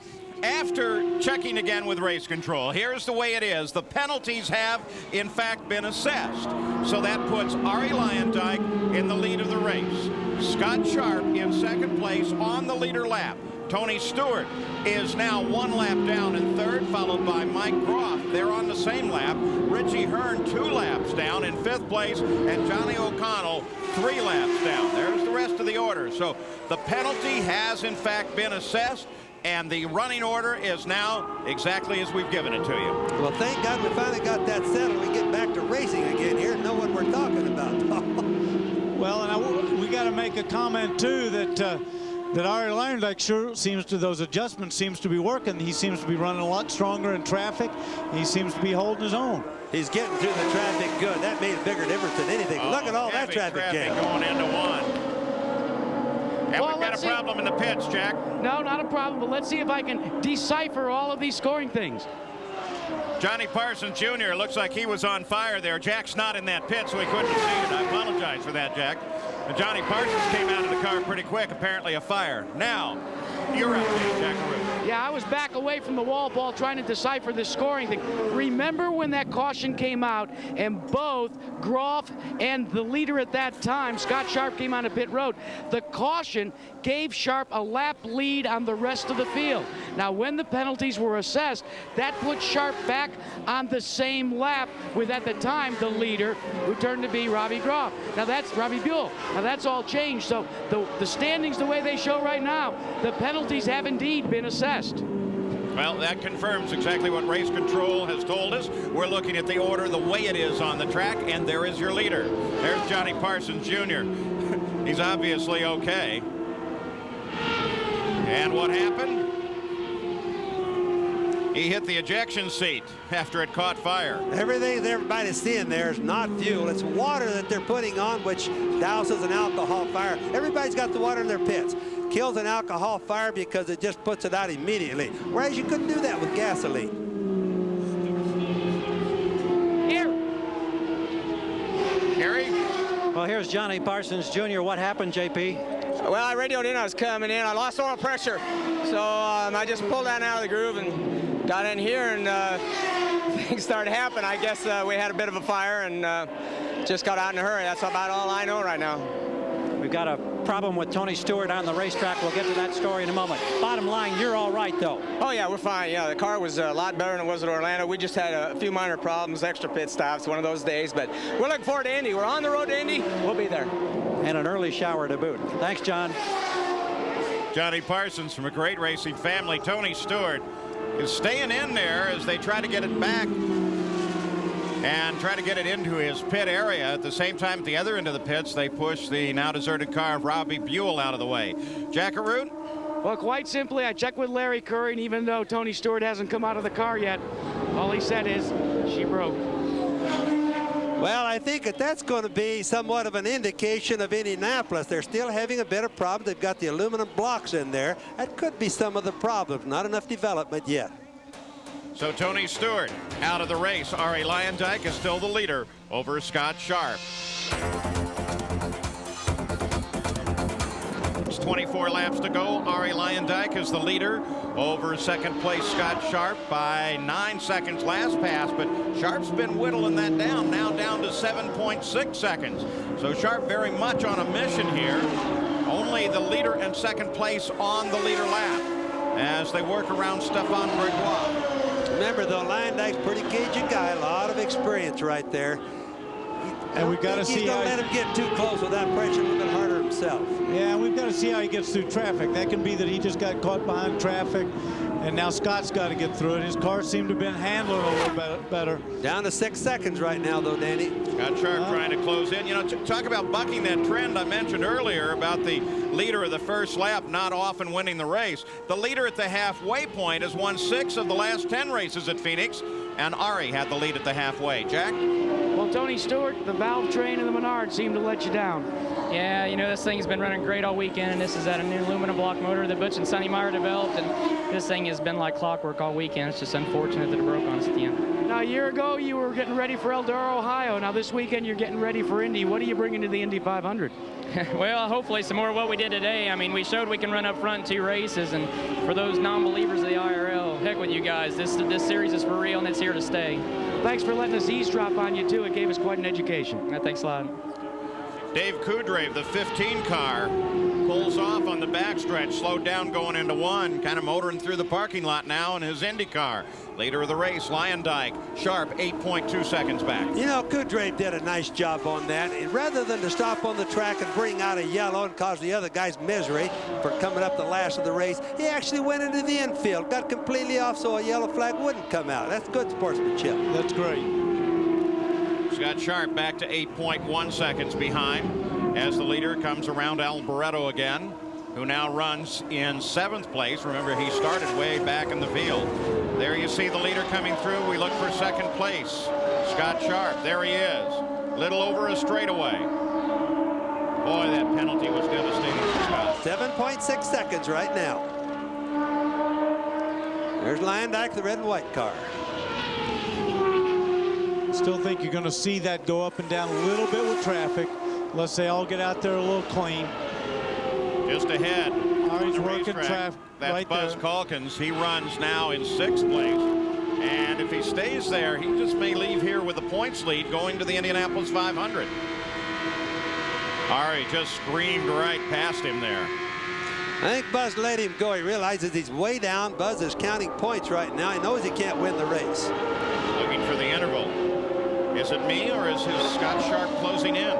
after checking again with race control, here's the way it is. The penalties have, in fact, been assessed. So that puts Arie Luyendyk in the lead of the race. Scott Sharp in second place on the leader lap. Tony Stewart is now 1 lap down in third, followed by Mike Groff. They're on the same lap. Richie Hearn 2 laps down in 5th place, and Johnny O'Connell 3 laps down. There's the rest of the order. So the penalty has, in fact, been assessed, and the running order is now exactly as we've given it to you. Well, thank God we finally got that settled. We get back to racing again here and know what we're talking about. Well, and we got to make a comment, too, that Arie Luyendyk sure seems to, those adjustments seems to be working. He seems to be running a lot stronger in traffic. He seems to be holding his own. He's getting through the traffic good. That made a bigger difference than anything. Look at all that traffic jam. Going into 1. And Well, we've got a problem in the pits, Jack. No, not a problem, but let's see if I can decipher all of these scoring things. Johnny Parsons Jr. looks like he was on fire there. Jack's not in that pit, so he couldn't see it. I apologize for that, Jack. And Johnny Parsons came out of the car pretty quick, apparently a fire. Now, you're up, Jack Arute. Yeah, I was back away from the wall ball trying to decipher this scoring thing. Remember when that caution came out and both Groff and the leader at that time, Scott Sharp, came onto pit road. The caution gave Sharp a lap lead on the rest of the field. Now, when the penalties were assessed, that put Sharp back on the same lap with, at the time, the leader, who turned to be Robbie Groff. Now, that's Robbie Buell. Now, that's all changed. So the standings, the way they show right now, the penalties have indeed been assessed. Well, that confirms exactly what race control has told us. We're looking at the order the way it is on the track, and there is your leader. There's Johnny Parsons Jr. He's obviously okay. And what happened? He hit the ejection seat after it caught fire. Everything everybody's seeing there is not fuel. It's water that they're putting on, which douses an alcohol fire. Everybody's got the water in their pits. Kills an alcohol fire because it just puts it out immediately. Whereas you couldn't do that with gasoline. Here. Gary? Well, here's Johnny Parsons Jr. What happened, JP? Well, I radioed in. I was coming in. I lost oil pressure. So I just pulled down out of the groove and got in here, and things started happening. I guess we had a bit of a fire and just got out in a hurry. That's about all I know right now. We've got a problem with Tony Stewart on the racetrack. We'll get to that story in a moment. Bottom line, you're all right, though. Oh, yeah, we're fine. Yeah, the car was a lot better than it was at Orlando. We just had a few minor problems, extra pit stops, one of those days. But we're looking forward to Indy. We're on the road to Indy. We'll be there. And an early shower to boot. Thanks, John. Johnny Parsons from a great racing family. Tony Stewart is staying in there as they try to get it back and try to get it into his pit area. At the same time, at the other end of the pits, they push the now deserted car of Robbie Buell out of the way. Jack Arute? Well, quite simply, I checked with Larry Curry, and even though Tony Stewart hasn't come out of the car yet, all he said is, she broke. Well, I think that's going to be somewhat of an indication of Indianapolis. They're still having a bit of problem. They've got the aluminum blocks in there. That could be some of the problems. Not enough development yet. So Tony Stewart out of the race. Arie Luyendyk is still the leader over Scott Sharp. 24 laps to go. Arie Luyendyk is the leader over second place Scott Sharp by 9 seconds last pass, but Sharp's been whittling that down, now down to 7.6 seconds. So Sharp very much on a mission here. Only the leader and second place on the leader lap as they work around Stefan Gregoire. Remember, though, Luyendyk's pretty cagey guy, a lot of experience right there. And we've got to see he's going to let him get too close without pressure a little bit harder himself. Yeah, we've got to see how he gets through traffic. That can be that he just got caught behind traffic, and now Scott's got to get through it. His car seemed to have been handling a little better. Down to 6 seconds right now, though, Danny. Scott Sharp trying to close in. You know, talk about bucking that trend I mentioned earlier about the leader of the first lap not often winning the race. The leader at the halfway point has won 6 of the last 10 races at Phoenix, and Arie had the lead at the halfway. Jack? Well, Tony Stewart, the valve train and the Menard seem to let you down. Yeah, you know, this thing's been running great all weekend, and this is at a new aluminum block motor that Butch and Sonny Meyer developed, and this thing has been like clockwork all weekend. It's just unfortunate that it broke on us at the end. Now, a year ago, you were getting ready for Eldora, Ohio. Now, this weekend, you're getting ready for Indy. What are you bringing to the Indy 500? Well, hopefully some more of what we did today. I mean, we showed we can run up front in 2 races, and for those non-believers of the IRL, heck with you guys. This series is for real, and it's here to stay. Thanks for letting us eavesdrop on you, too. It gave us quite an education. Thanks a lot. Dave Kudrave, the 15 car, pulls off on the backstretch, slowed down going into 1, kind of motoring through the parking lot now in his Indy car. Leader of the race, Luyendyk, Sharp, 8.2 seconds back. You know, Kudrave did a nice job on that. And rather than to stop on the track and bring out a yellow and cause the other guys misery for coming up the last of the race, he actually went into the infield, got completely off so a yellow flag wouldn't come out. That's good sportsmanship. That's great. Scott Sharp back to 8.1 seconds behind as the leader comes around Alboreto again, who now runs in 7th place. Remember, he started way back in the field. There you see the leader coming through. We look for second place. Scott Sharp, there he is. Little over a straightaway. Boy, that penalty was devastating for Scott. 7.6 seconds right now. There's Luyendyk, the red and white car. Still think you're going to see that go up and down a little bit with traffic. Let's they all get out there a little clean. Just ahead. Arie's working traffic. That's right Buzz there. Calkins. He runs now in 6th place. And if he stays there, he just may leave here with a points lead going to the Indianapolis 500. Arie just screamed right past him there. I think Buzz let him go. He realizes he's way down. Buzz is counting points right now. He knows he can't win the race. Looking for the interval. Is it me or is his Scott Sharp closing in?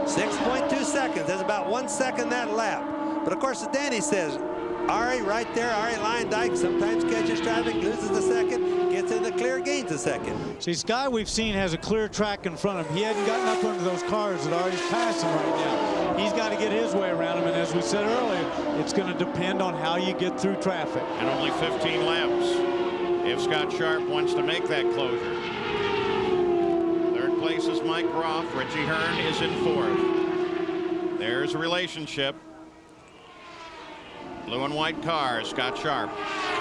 6.2 seconds. There's about 1 second that lap. But of course, as Danny says, Arie right there, Arie Luyendyk sometimes catches traffic, loses a second, gets in the clear, gains a second. See, Sky we've seen has a clear track in front of him. He hadn't gotten up under those cars that Arie's passing right now. He's got to get his way around him, and as we said earlier, it's going to depend on how you get through traffic. And only 15 laps if Scott Sharp wants to make that closure. 3rd place is Mike Groff. Richie Hearn is in 4th. There's a relationship. Blue and white car, Scott Sharp.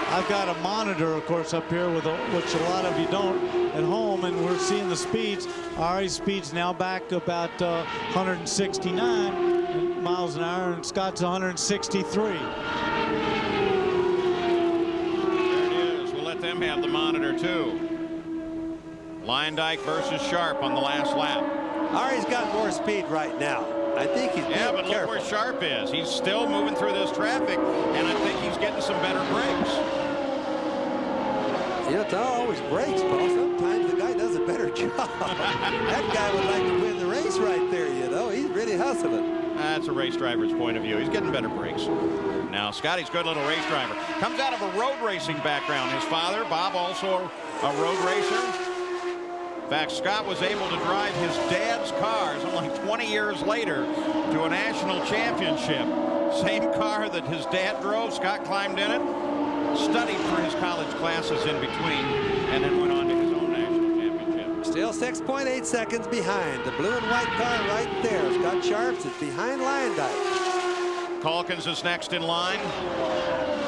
I've got a monitor, of course, up here, with which a lot of you don't at home, and we're seeing the speeds. Arie's speed's now back about 169 miles an hour, and Scott's 163. There it is. We'll let them have the monitor, too. Luyendyk versus Sharp on the last lap. Arie's got more speed right now. I think he's being but careful. Look where Sharp is. He's still moving through this traffic, and I think he's getting some better brakes. You know, it's not always brakes, Paul. Sometimes the guy does a better job. That guy would like to win the race right there, you know. He's really hustling. That's a race driver's point of view. He's getting better brakes. Now, Scotty's a good little race driver. Comes out of a road racing background. His father, Bob, also a road racer. In fact, Scott was able to drive his dad's cars only 20 years later to a national championship. Same car that his dad drove. Scott climbed in it, studied for his college classes in between, and then went on to his own national championship. Still 6.8 seconds behind. The blue and white car right there. Scott Sharp's is behind Luyendyk. Calkins is next in line.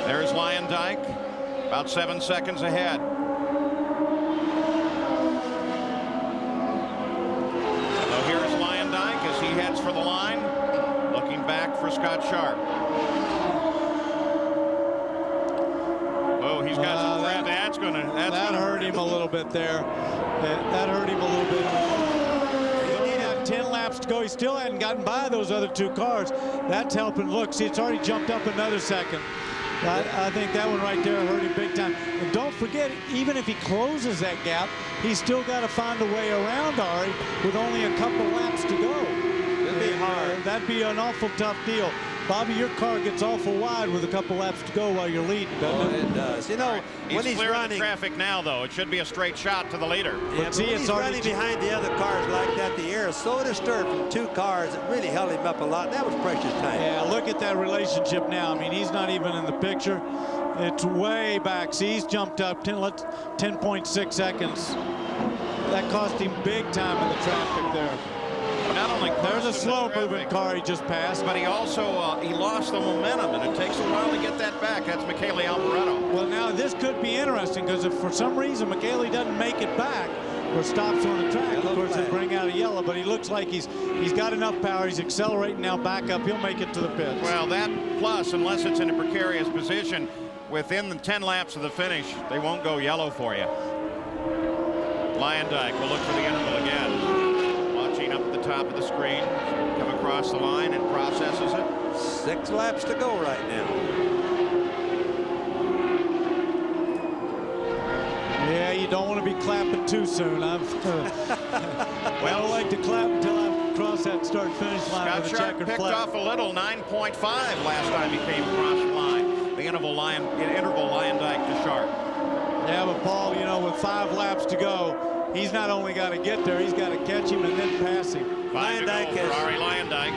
There's Luyendyk, about 7 seconds ahead. Heads for the line, looking back for Scott Sharp. little bit there. That hurt him a little bit. He only had 10 laps to go. He still hadn't gotten by those other two cars. That's helping. Look, see, it's already jumped up another second. I think that one right there hurt him big time. And don't forget, even if he closes that gap, he's still got to find a way around Ari with only a couple laps to go. It'll be hard. That'd be an awful tough deal. Bobby, your car gets awful wide with a couple laps to go while you're leading, doesn't it? It does. You know, when he's clear running, the traffic now, though. It should be a straight shot to the leader. yeah, but when he's running behind the other cars like that, the air is so disturbed from two cars, it really held him up a lot. And that was precious time. Yeah, look at that relationship now. I mean, he's not even in the picture. It's way back. See, he's jumped up 10.6 seconds. That cost him big time in the traffic there. Not only there's a slow-moving car he just passed, but he also he lost the momentum, and it takes a while to get that back. That's Michele Alboreto. Well, now this could be interesting because if for some reason Michele doesn't make it back or stops on the track, of course they bring out a yellow. But he looks like he's got enough power. He's accelerating now back up. He'll make it to the pits. Well, that plus, unless it's in a precarious position, within the 10 laps of the finish, they won't go yellow for you. Luyendyk will look for the interval again. Up at the top of the screen, come across the line and processes it. 6 laps to go right now. Yeah, you don't want to be clapping too soon. I don't like to clap until I cross that start-finish line Scott with a Sharp checkered picked flag. off a little, 9.5 last time he came across the line. The interval Luyendyk to Sharp. Yeah, but Paul, you know, with 5 laps to go, he's not only got to get there, he's got to catch him and then pass him. Ari Luyendyk.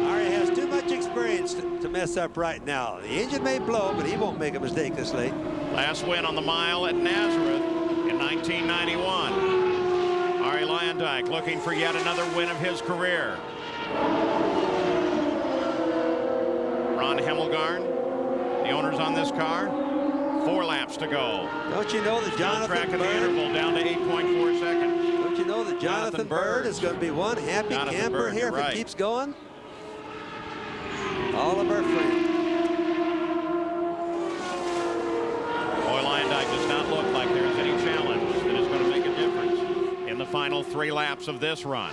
Ari has too much experience to mess up right now. The engine may blow, but he won't make a mistake this late. Last win on the mile at Nazareth in 1991. Ari Luyendyk looking for yet another win of his career. Ron Hemmelgarn, the owners on this car. 4 laps to go. Don't you know that Jonathan tracking Bird, the interval down to 8.4 seconds. Don't you know that Jonathan Bird is going to be one happy camper here if it keeps going? All of our friends. Boy, Luyendyk does not look like there is any challenge that is going to make a difference in the final 3 laps of this run.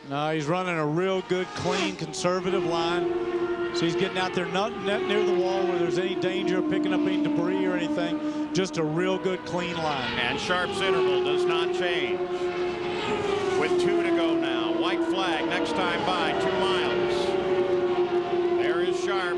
No, he's running a real good, clean, conservative line. So he's getting out there not near the wall where there's any danger of picking up any debris or anything. Just a real good, clean line. And Sharp's interval does not change. With 2 to go now. White flag next time by 2 miles. There is Sharp.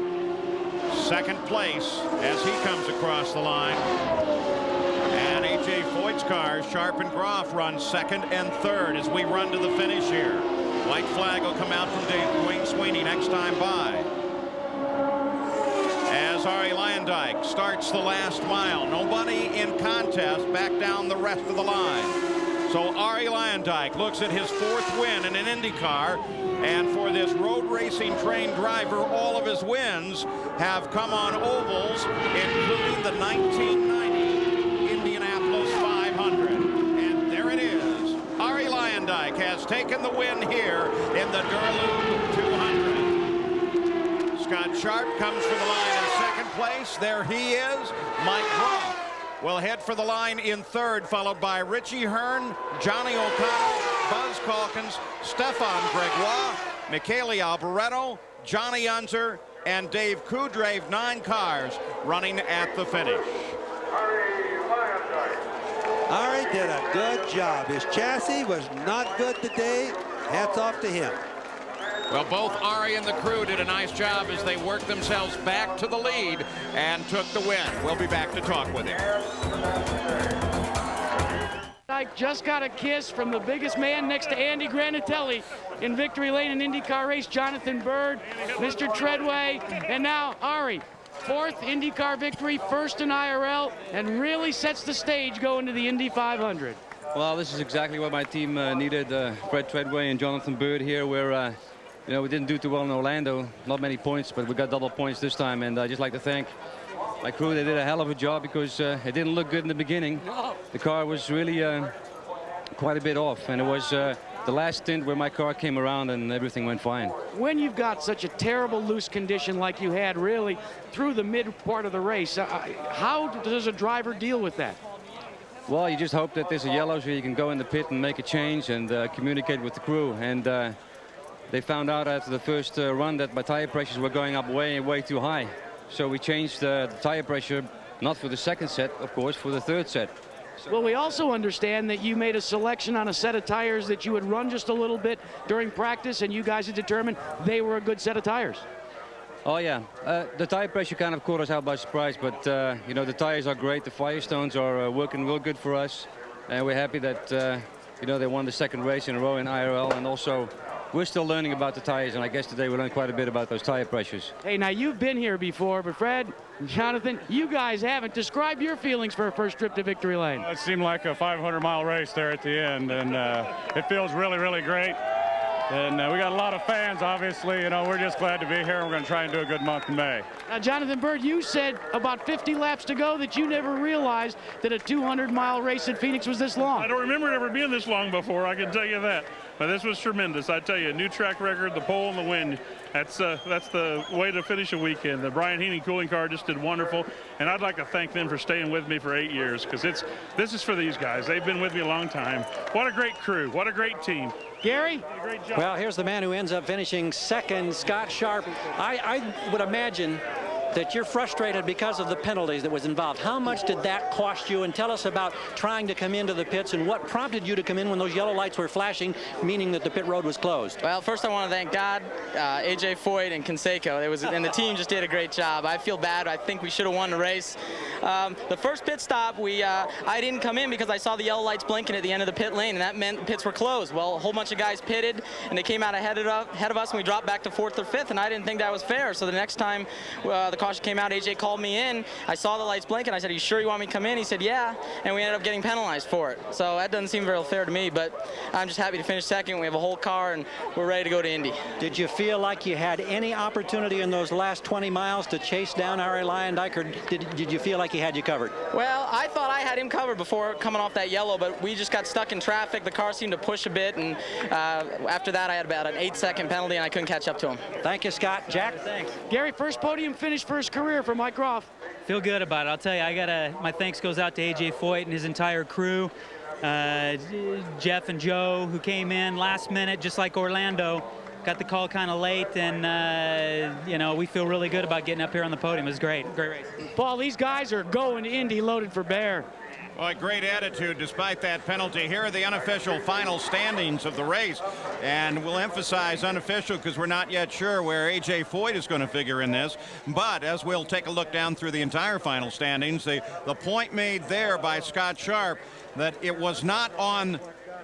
Second place as he comes across the line. And A.J. Foyt's cars, Sharp and Groff, run 2nd and 3rd as we run to the finish here. White flag will come out from Dwayne Sweeney next time by. As Ari Luyendyk starts the last mile. Nobody in contest back down the rest of the line. So Ari Luyendyk looks at his 4th win in an IndyCar. And for this road racing trained driver, all of his wins have come on ovals, including the 1990 Indianapolis 500. And there it is. Ari Luyendyk has taken the win here in the Duralube 200. Scott Sharp comes for the line in 2nd place. There he is. Mike Groff will head for the line in 3rd, followed by Richie Hearn, Johnny O'Connell, Buzz Calkins, Stefan Gregoire, Michele Alboreto, Johnny Unser, and Dave Coudrave. 9 cars running at the finish. Ari did a good job. His chassis was not good today. Hats off to him. Well, both Ari and the crew did a nice job as they worked themselves back to the lead and took the win. We'll be back to talk with him. Dyke just got a kiss from the biggest man next to Andy Granatelli in victory lane in IndyCar race, Jonathan Bird, Mr. Treadway, and now Ari. 4th IndyCar victory, 1st in IRL, and really sets the stage going to the Indy 500. Well, this is exactly what my team needed. Fred Treadway and Jonathan Bird here, where you know, we didn't do too well in Orlando. Not many points, but we got double points this time. And I'd just like to thank my crew. They did a hell of a job because it didn't look good in the beginning. The car was really quite a bit off. And it was the last stint where my car came around and everything went fine. When you've got such a terrible loose condition like you had really through the mid part of the race, how does a driver deal with that? Well, you just hope that there's a yellow so you can go in the pit and make a change and communicate with the crew. And they found out after the first run that my tire pressures were going up way too high. So we changed the tire pressure, not for the second set, of course, for the third set. Well, we also understand that you made a selection on a set of tires that you would run just a little bit during practice, and you guys had determined they were a good set of tires. Oh yeah, the tire pressure kind of caught us out by surprise, but you know, the tires are great. The Firestones are working real good for us, and we're happy that you know, they won the second race in a row in IRL, and also we're still learning about the tires, and I guess today we learned quite a bit about those tire pressures. Hey, now you've been here before, but Fred, Jonathan, you guys haven't. Describe your feelings for a first trip to Victory Lane. It seemed like a 500-mile race there at the end, and it feels really great. And we got a lot of fans, obviously. You know, we're just glad to be here. We're going to try and do a good month in May. Now, Jonathan Byrd, you said about 50 laps to go that you never realized that a 200-mile race at Phoenix was this long. I don't remember it ever being this long before, I can tell you that. But this was tremendous. I tell you, new track record, the pole and the win. That's the way to finish a weekend. The Brian Heaney cooling car just did wonderful, and I'd like to thank them for staying with me for 8 years, because this is for these guys. They've been with me a long time. What a great crew. What a great team. Gary? Great job. Well, here's the man who ends up finishing second, Scott Sharp. I would imagine that you're frustrated because of the penalties that was involved. How much did that cost you? And tell us about trying to come into the pits and what prompted you to come in when those yellow lights were flashing, meaning that the pit road was closed. Well, first I want to thank God, AJ Foyt and Conseco. And the team just did a great job. I feel bad. I think we should have won the race. The first pit stop, I didn't come in because I saw the yellow lights blinking at the end of the pit lane, and that meant the pits were closed. Well, a whole bunch of guys pitted, and they came out ahead of us, and we dropped back to 4th or 5th, and I didn't think that was fair. So the next time the caution came out, AJ called me in. I saw the lights blinking. I said, "Are you sure you want me to come in?" He said, "Yeah," and we ended up getting penalized for it. So that doesn't seem very fair to me, but I'm just happy to finish second. We have a whole car, and we're ready to go to Indy. Did you feel like you had any opportunity in those last 20 miles to chase down Arie Luyendyk, or did you feel like he had you covered? Well, I thought I had him covered before coming off that yellow, but we just got stuck in traffic. The car seemed to push a bit, and after that, I had about an 8-second penalty, and I couldn't catch up to him. Thank you, Scott. Jack? Thanks. Gary, first podium finish for his career for Mike Groff. Feel good about it. I'll tell you, my thanks goes out to AJ Foyt and his entire crew. Jeff and Joe, who came in last minute, just like Orlando. Got the call kind of late, and you know, we feel really good about getting up here on the podium. It was great race. Paul, these guys are going to Indy loaded for bear. Well, great attitude despite that penalty. Here are the unofficial final standings of the race, and we'll emphasize unofficial because we're not yet sure where AJ Foyt is going to figure in this. But as we'll take a look down through the entire final standings, the point made there by Scott Sharp that it was not on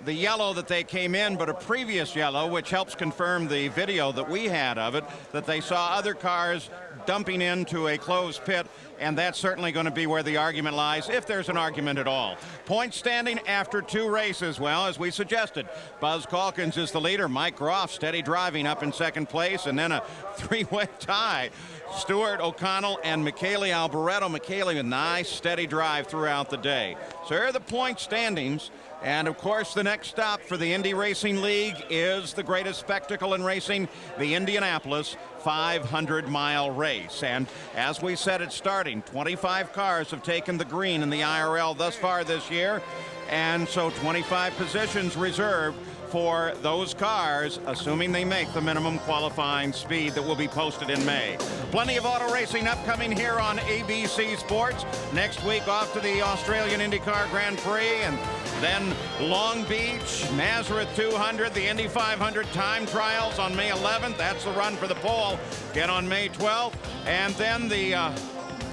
the yellow that they came in, but a previous yellow, which helps confirm the video that we had of it, that they saw other cars dumping into a closed pit, and that's certainly going to be where the argument lies, if there's an argument at all. Point standing after 2 races, well, as we suggested, Buzz Calkins is the leader. Mike Groff steady driving up in second place, and then a 3-way tie. Stewart, O'Connell, and Michele Alboreto. Michele, a nice steady drive throughout the day. So here are the point standings. And of course, the next stop for the Indy Racing League is the greatest spectacle in racing, the Indianapolis 500-mile race. And as we said at starting, 25 cars have taken the green in the IRL thus far this year. And so 25 positions reserved for those cars, assuming they make the minimum qualifying speed that will be posted in May. Plenty of auto racing upcoming here on ABC Sports. Next week off to the Australian IndyCar Grand Prix, and then Long Beach, Nazareth 200, the Indy 500 time trials on May 11th. That's the run for the pole. Get on May 12th. And then the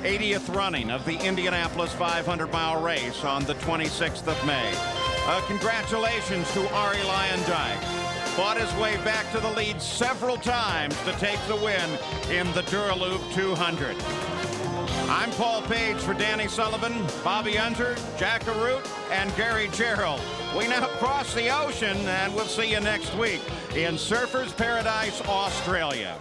80th running of the Indianapolis 500-mile race on the 26th of May. Congratulations to Arie Luyendyk. Fought his way back to the lead several times to take the win in the Duraloop 200. I'm Paul Page for Danny Sullivan, Bobby Unser, Jack Arute, and Gary Gerald. We now cross the ocean, and we'll see you next week in Surfers Paradise, Australia.